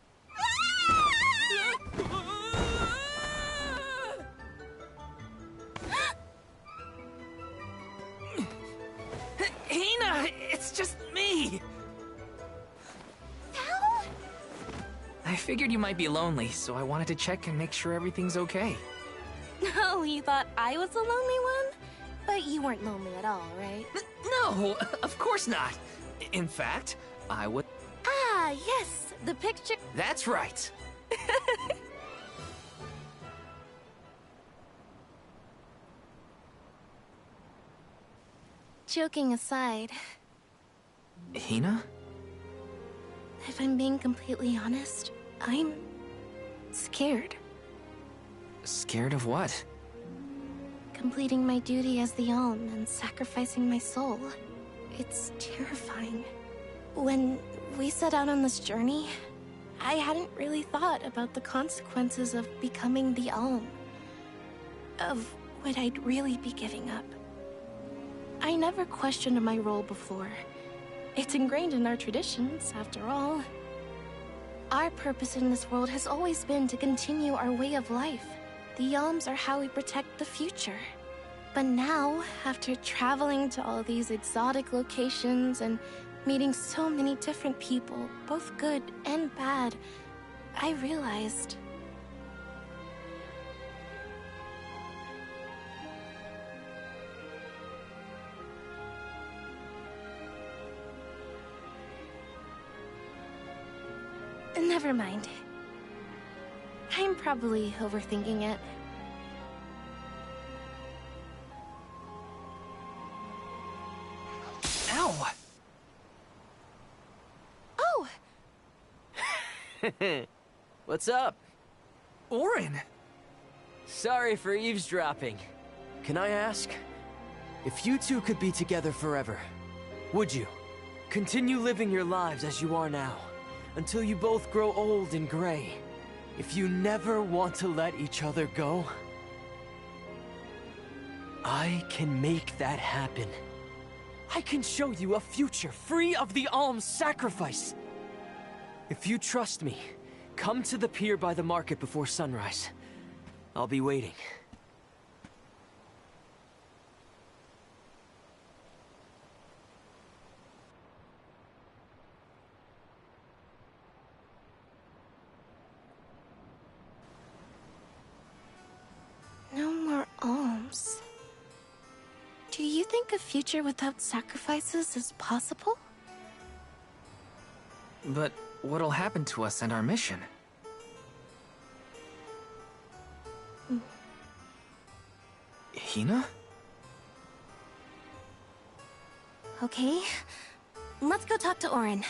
Hina! It's just me! I figured you might be lonely, so I wanted to check and make sure everything's okay. Oh, you thought I was the lonely one? But you weren't lonely at all, right? No, of course not. In fact, I would... Ah, yes, the picture... That's right. Joking aside, Hina? if I'm being completely honest, I'm scared. Scared of what? Completing my duty as the Alm and sacrificing my soul. It's terrifying. When we set out on this journey, I hadn't really thought about the consequences of becoming the Alm. Of what I'd really be giving up. I never questioned my role before. It's ingrained in our traditions, after all. Our purpose in this world has always been to continue our way of life. The Alms are how we protect the future. But now, after traveling to all these exotic locations and meeting so many different people, both good and bad, I realized... Never mind. I'm probably overthinking it. Ow! Oh! What's up? Orin! Sorry for eavesdropping. Can I ask? If you two could be together forever, would you? Continue living your lives as you are now, until you both grow old and gray. If you never want to let each other go, I can make that happen. I can show you a future free of the Alm's sacrifice. If you trust me, come to the pier by the market before sunrise. I'll be waiting. No more alms. Do you think a future without sacrifices is possible? But what'll happen to us and our mission? Hina? Okay, let's go talk to Orin.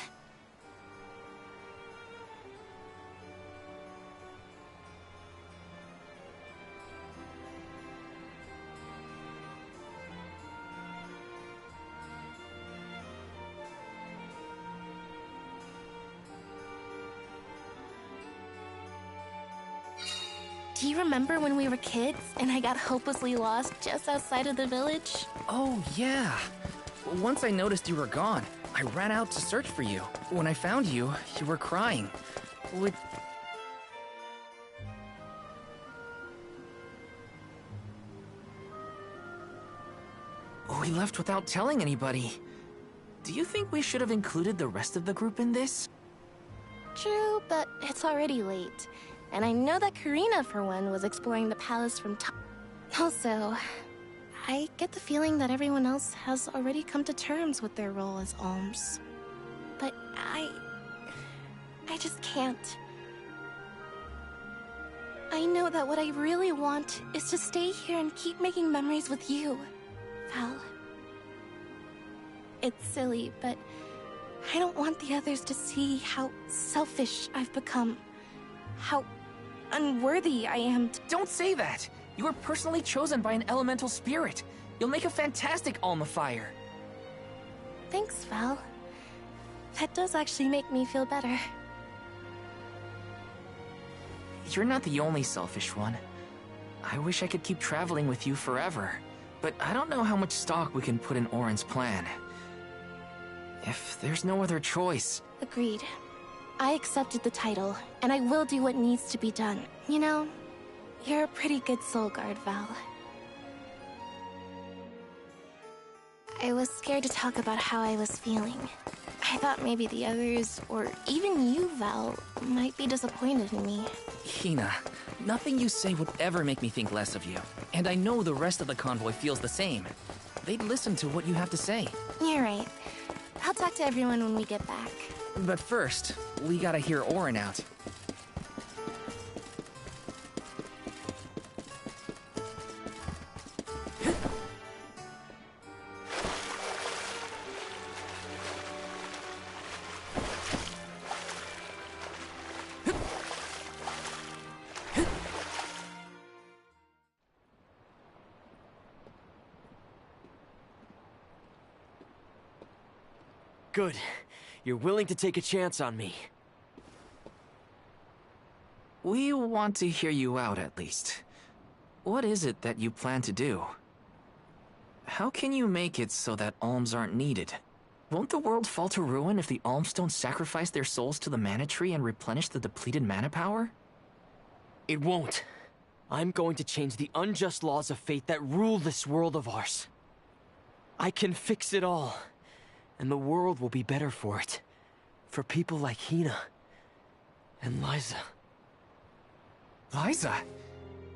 Do you remember when we were kids and I got hopelessly lost just outside of the village? Oh, yeah. Once I noticed you were gone, I ran out to search for you. When I found you, you were crying. We left without telling anybody. Do you think we should have included the rest of the group in this? True, but it's already late. And I know that Karina, for one, was exploring the palace from top. Also, I get the feeling that everyone else has already come to terms with their role as alms. But I just can't. I know that what I really want is to stay here and keep making memories with you, Val. It's silly, but I don't want the others to see how selfish I've become. How unworthy I am to— Don't say that! You were personally chosen by an elemental spirit. You'll make a fantastic Alma Fire. Thanks, Val. That does actually make me feel better. You're not the only selfish one. I wish I could keep traveling with you forever, but I don't know how much stock we can put in Orin's plan. If there's no other choice... Agreed. I accepted the title, and I will do what needs to be done. You know, you're a pretty good soul guard, Val. I was scared to talk about how I was feeling. I thought maybe the others, or even you, Val, might be disappointed in me. Hina, nothing you say would ever make me think less of you. And I know the rest of the convoy feels the same. They'd listen to what you have to say. You're right. I'll talk to everyone when we get back. But first, we gotta hear Orin out. Good. You're willing to take a chance on me. We want to hear you out, at least. What is it that you plan to do? How can you make it so that alms aren't needed? Won't the world fall to ruin if the alms don't sacrifice their souls to the mana tree and replenish the depleted mana power? It won't. I'm going to change the unjust laws of fate that rule this world of ours. I can fix it all. And the world will be better for it. For people like Hina. And Liza. Liza?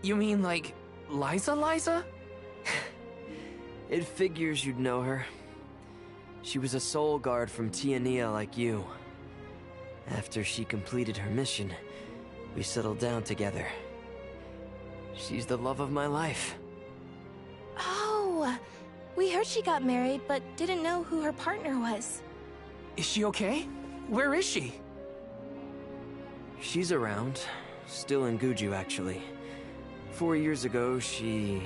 You mean like Liza? It figures you'd know her. She was a soul guard from Tiania like you. After she completed her mission, we settled down together. She's the love of my life. Oh, we heard she got married, but didn't know who her partner was. Is she okay? Where is she? She's around. Still in Guju, actually. 4 years ago, she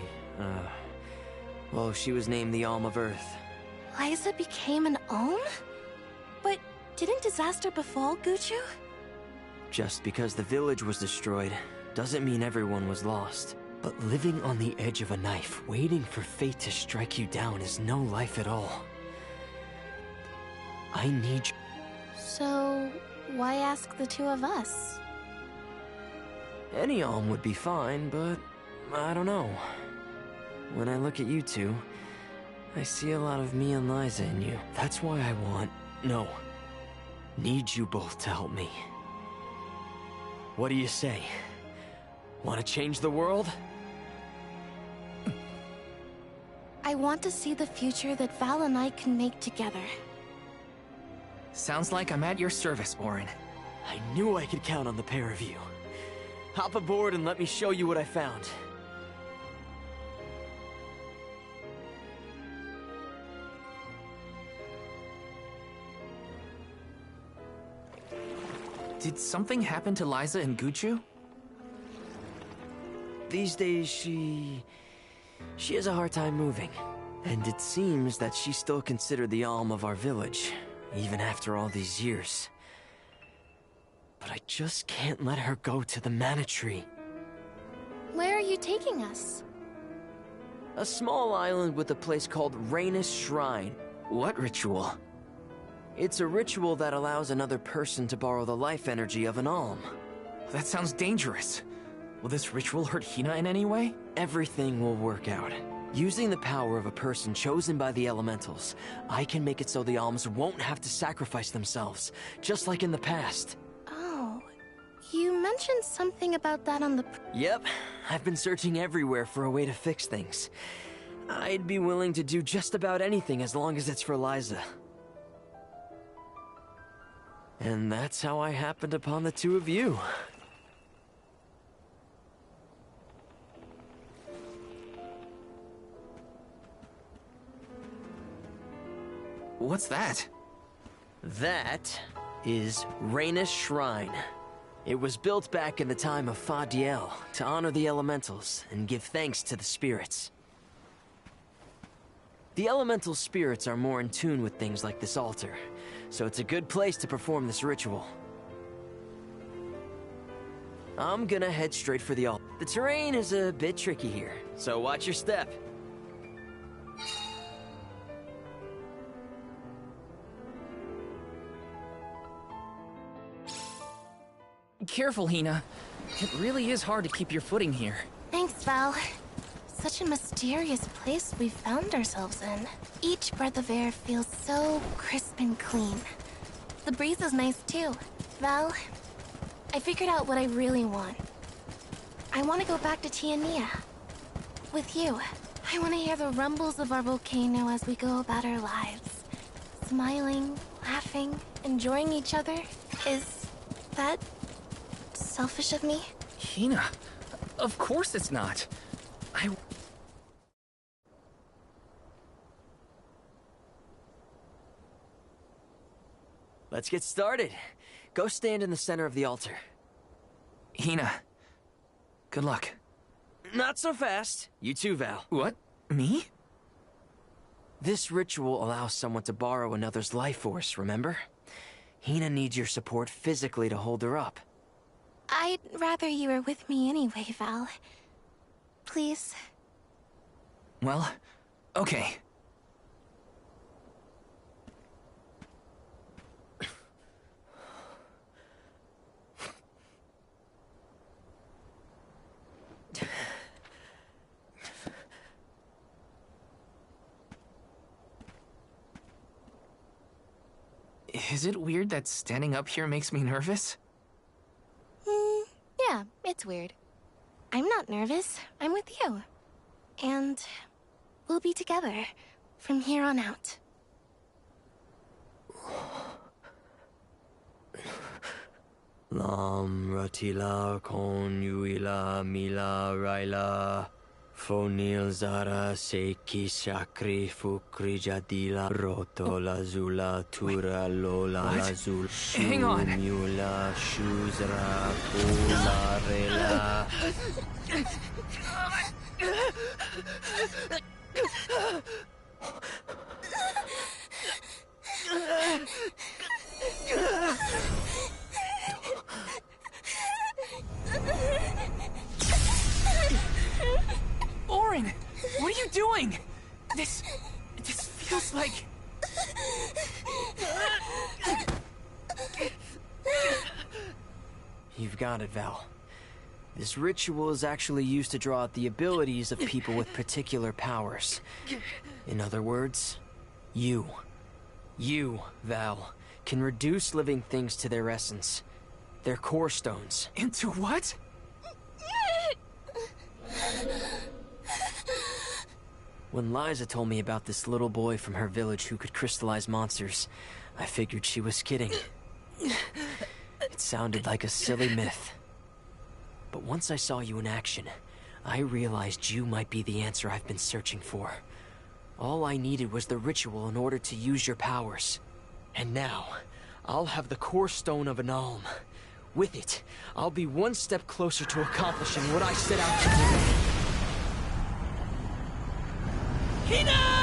was named the Alm of Earth. Liza became an Alm? But didn't disaster befall Guju? Just because the village was destroyed, doesn't mean everyone was lost. But living on the edge of a knife, waiting for fate to strike you down is no life at all. I need you. So, why ask the two of us? Any Alm would be fine, but I don't know. When I look at you two, I see a lot of me and Liza in you. That's why I need you both to help me. What do you say? Want to change the world? I want to see the future that Val and I can make together. Sounds like I'm at your service, Orin. I knew I could count on the pair of you. Hop aboard and let me show you what I found. Did something happen to Liza and Guju? These days, she has a hard time moving. And it seems that she's still considered the Alm of our village, even after all these years. But I just can't let her go to the mana tree. Where are you taking us? A small island with a place called Rainus Shrine. What ritual? It's a ritual that allows another person to borrow the life energy of an Alm. That sounds dangerous. Will this ritual hurt Hina in any way? Everything will work out. Using the power of a person chosen by the elementals, I can make it so the Alms won't have to sacrifice themselves, just like in the past. Oh, you mentioned something about that on the... Yep, I've been searching everywhere for a way to fix things. I'd be willing to do just about anything as long as it's for Liza. And that's how I happened upon the two of you. What's that? That is Rhaenus Shrine. It was built back in the time of Fadiel to honor the elementals and give thanks to the spirits. The elemental spirits are more in tune with things like this altar, so it's a good place to perform this ritual. I'm gonna head straight for the altar. The terrain is a bit tricky here, so watch your step. Careful, Hina. It really is hard to keep your footing here. Thanks, Val. Such a mysterious place we've found ourselves in. Each breath of air feels so crisp and clean. The breeze is nice too. Val, I figured out what I really want. I want to go back to Tiania. With you. I want to hear the rumbles of our volcano as we go about our lives. Smiling, laughing, enjoying each other. Is that selfish of me? Hina, of course it's not. Let's get started. Go stand in the center of the altar. Hina, good luck. Not so fast. You too, Val. What? Me? This ritual allows someone to borrow another's life force, remember? Hina needs your support physically to hold her up. I'd rather you were with me anyway, Val. Please. Well, okay. Is it weird that standing up here makes me nervous? Yeah, it's weird. I'm not nervous. I'm with you. And we'll be together from here on out. Lam ratila kon yuila mila raila fonil zara seki shakri fukri jadila roto lazula tura lola lazul Hang on. mula shuzra pula rela. Orin, what are you doing? This feels like... You've got it, Val. This ritual is actually used to draw out the abilities of people with particular powers. In other words, you, Val, can reduce living things to their essence. Their core stones. Into what? When Liza told me about this little boy from her village who could crystallize monsters, I figured she was kidding. It sounded like a silly myth. But once I saw you in action, I realized you might be the answer I've been searching for. All I needed was the ritual in order to use your powers. And now, I'll have the core stone of an alm. With it, I'll be one step closer to accomplishing what I set out to do. Hina!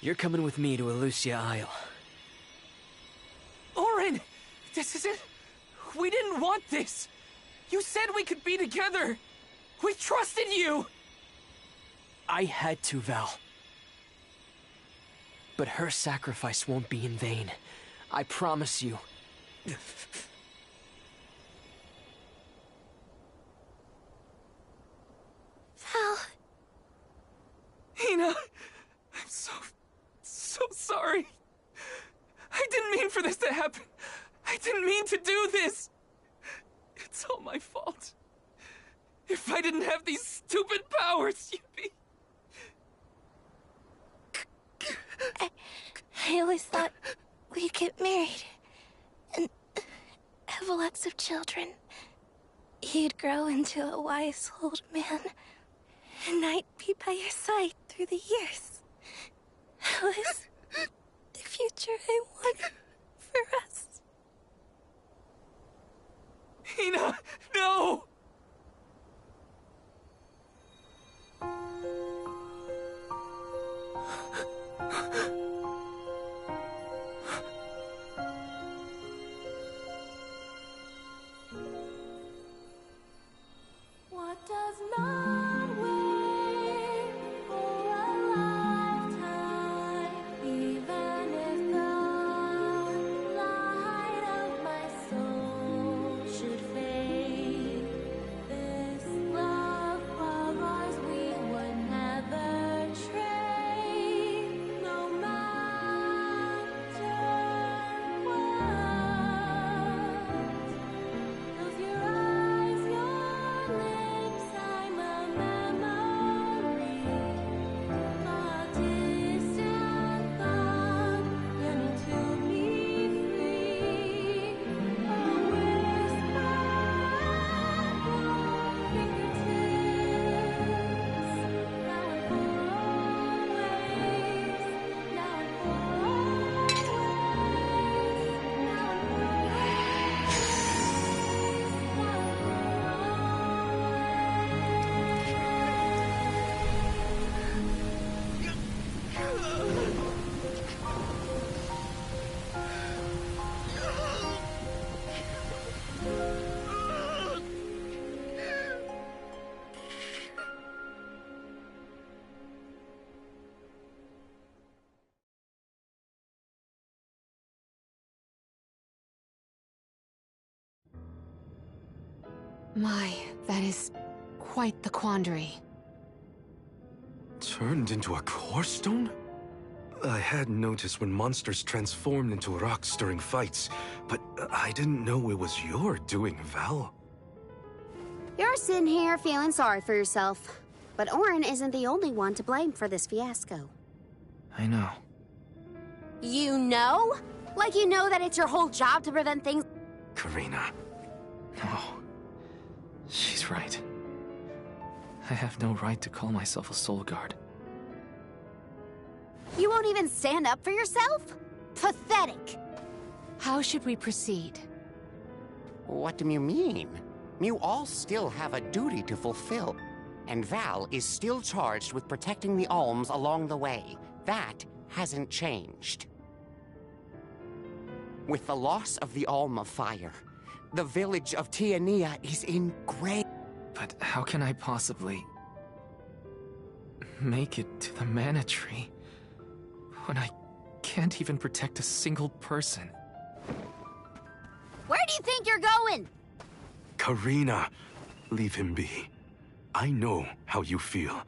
You're coming with me to Ilistias Isle. Orin! This isn't... We didn't want this! You said we could be together! We trusted you! I had to, Val. But her sacrifice won't be in vain. I promise you. Val, Hina, I'm so sorry. I didn't mean for this to happen. I didn't mean to do this. It's all my fault. If I didn't have these stupid powers, you'd be... I always thought we'd get married and have lots of children. You'd grow into a wise old man, and I'd be by your side through the years. That was the future I wanted for us. Hina, no! What does not wait for a lifetime, even if the light of my soul should fade? This love of ours we would never trade, no matter what. Close your eyes, your lips, I'm a memory, a distant thought, yearning to be free, a whisper at your fingertips, now and for always, now and for always, now and for My, that is quite the quandary. Turned into a core stone? I had noticed when monsters transformed into rocks during fights, but I didn't know it was your doing, Val. You're sitting here feeling sorry for yourself. But Orin isn't the only one to blame for this fiasco. I know. You know? Like you know that it's your whole job to prevent things... Karina. No. She's right. I have no right to call myself a soul guard. You won't even stand up for yourself? Pathetic. How should we proceed? What do you mean? You all still have a duty to fulfill. And Val is still charged with protecting the alms along the way. That hasn't changed. With the loss of the Alm of Fire, the village of Tiania is in great... But how can I possibly... make it to the mana tree when I can't even protect a single person? Where do you think you're going? Karina, leave him be. I know how you feel,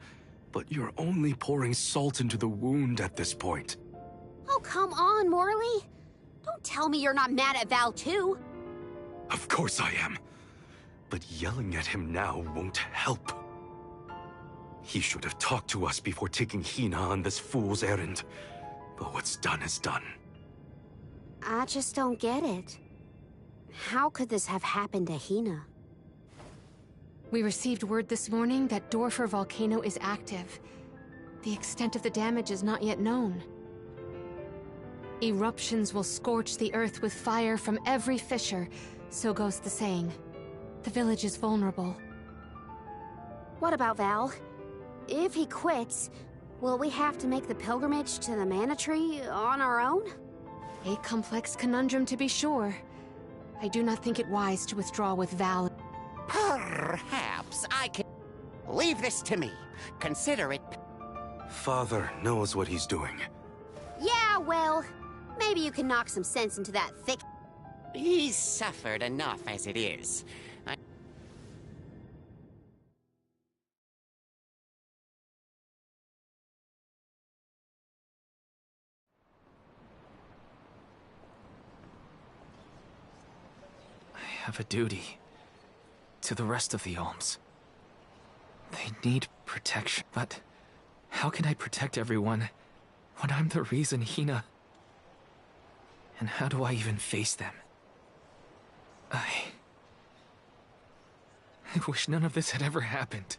but you're only pouring salt into the wound at this point. Oh, come on, Morley. Don't tell me you're not mad at Val, too. Of course I am. But yelling at him now won't help. He should have talked to us before taking Hina on this fool's errand. But what's done is done. I just don't get it. How could this have happened to Hina? We received word this morning that Dorfer volcano is active. The extent of the damage is not yet known. Eruptions will scorch the earth with fire from every fissure, so goes the saying. The village is vulnerable. What about Val? If he quits, will we have to make the pilgrimage to the mana tree on our own? A complex conundrum to be sure. I do not think it wise to withdraw with Val. Perhaps I can... Leave this to me. Consider it... Father knows what he's doing. Yeah, well, maybe you can knock some sense into that thick... He's suffered enough as it is. have a duty to the rest of the Alms. They need protection, but how can I protect everyone when I'm the reason Hina... And how do I even face them? I wish none of this had ever happened.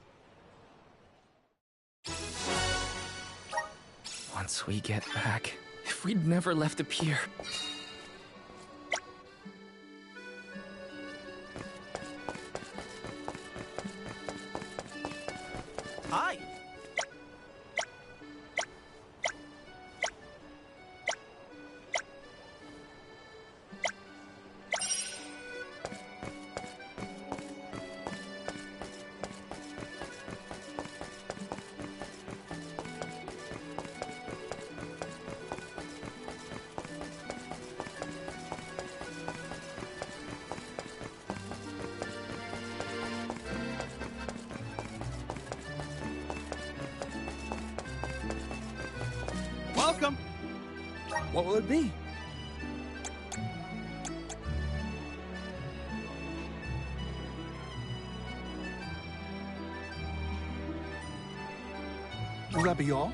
Once we get back, if we'd never left the pier... Hi. Welcome. What will it be? Will that be all?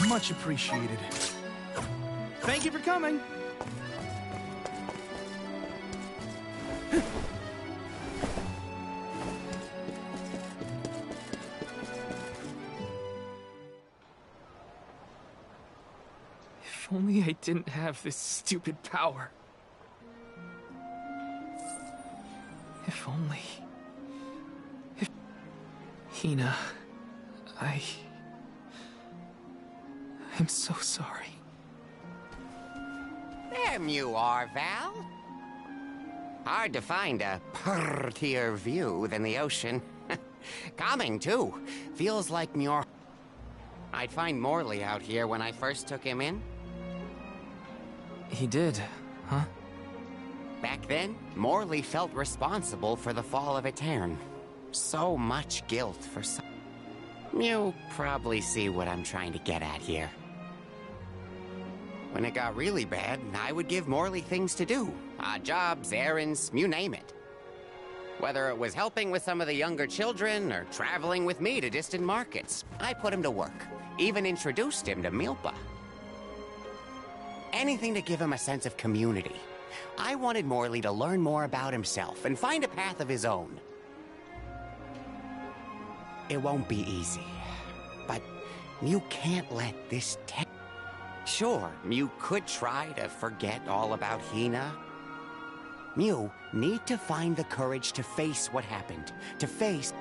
Much appreciated. Thank you for coming. If only I didn't have this stupid power. If only... If... Hina... I'm so sorry. There you are, Val. Hard to find a prettier view than the ocean. Calming, too. Feels like Muir... I'd find Morley out here when I first took him in. He did, huh? Back then, Morley felt responsible for the fall of Etern. So much guilt for some... You probably see what I'm trying to get at here. When it got really bad, I would give Morley things to do. Odd jobs, errands, you name it. Whether it was helping with some of the younger children or traveling with me to distant markets, I put him to work. Even introduced him to Milpa. Anything to give him a sense of community. I wanted Morley to learn more about himself and find a path of his own. It won't be easy, but you can't let this take... Sure, you could try to forget all about Hina. You need to find the courage to face what happened, to face...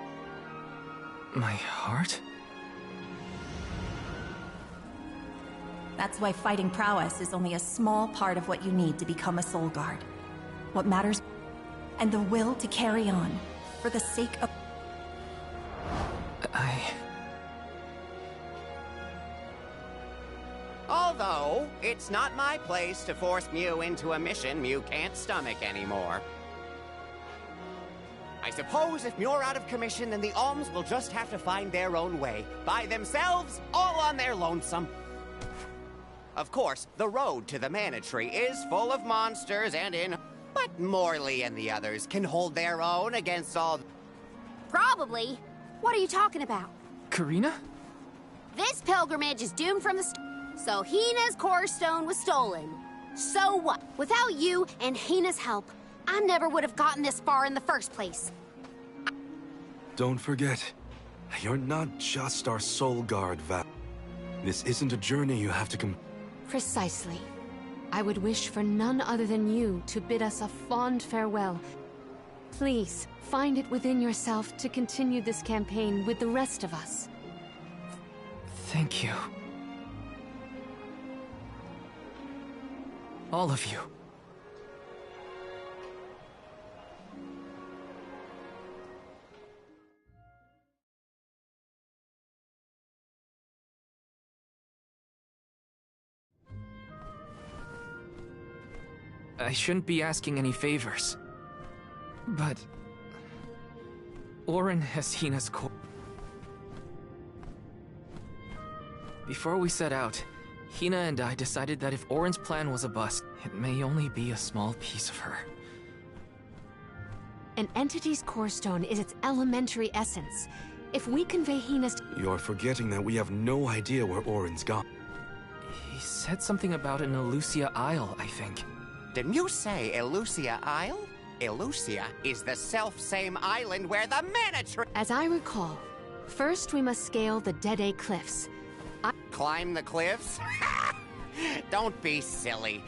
My heart? That's why fighting prowess is only a small part of what you need to become a Soul Guard. What matters... and the will to carry on, for the sake of... Although, it's not my place to force Mew into a mission Mew can't stomach anymore. I suppose if Mew're out of commission, then the Alms will just have to find their own way. By themselves, all on their lonesome. Of course, the road to the Mana Tree is full of monsters and but Morley and the others can hold their own against all... Probably. What are you talking about? Karina? This pilgrimage is doomed from the so Hina's core stone was stolen. So what? Without you and Hina's help, I never would have gotten this far in the first place. Don't forget, you're not just our Soul Guard, Val. This isn't a journey you have to Precisely. I would wish for none other than you to bid us a fond farewell. Please, find it within yourself to continue this campaign with the rest of us. Thank you. All of you. I shouldn't be asking any favors. But... Orin has Hina's core. Before we set out, Hina and I decided that if Orin's plan was a bust, it may only be a small piece of her. An entity's core stone is its elementary essence. If we convey Hina's... You're forgetting that we have no idea where Orin's gone. He said something about an Ilistias Isle, I think. Didn't you say Ilistias Isle? Ilistias is the self-same island where the mana As I recall, first we must scale the Dede Cliffs. Climb the cliffs? Don't be silly.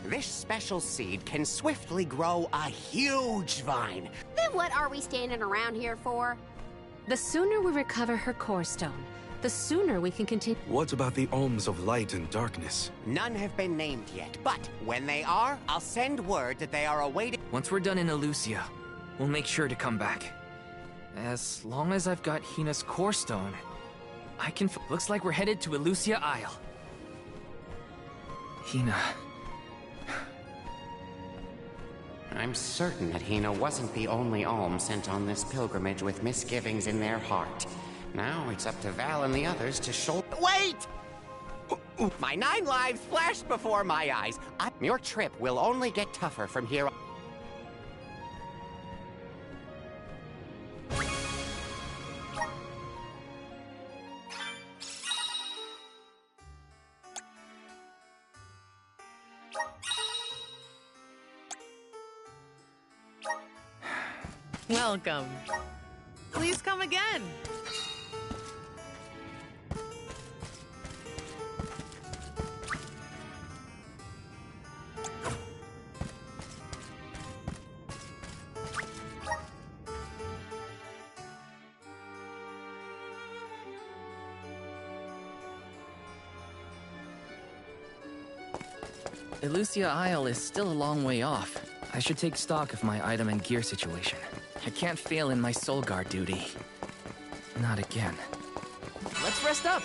This special seed can swiftly grow a huge vine. Then what are we standing around here for? The sooner we recover her core stone, the sooner we can continue. What about the alms of light and darkness? None have been named yet, but when they are, I'll send word that they are awaiting. Once we're done in Ilistias, we'll make sure to come back. As long as I've got Hina's core stone, I can... Looks like we're headed to Ilistias Isle. Hina... I'm certain that Hina wasn't the only alm sent on this pilgrimage with misgivings in their heart. Now it's up to Val and the others to show... Wait! My 9 lives flashed before my eyes. Your trip will only get tougher from here on. Welcome. Please come again. Ilistias Isle is still a long way off. I should take stock of my item and gear situation. I can't fail in my soul guard duty. Not again. Let's rest up.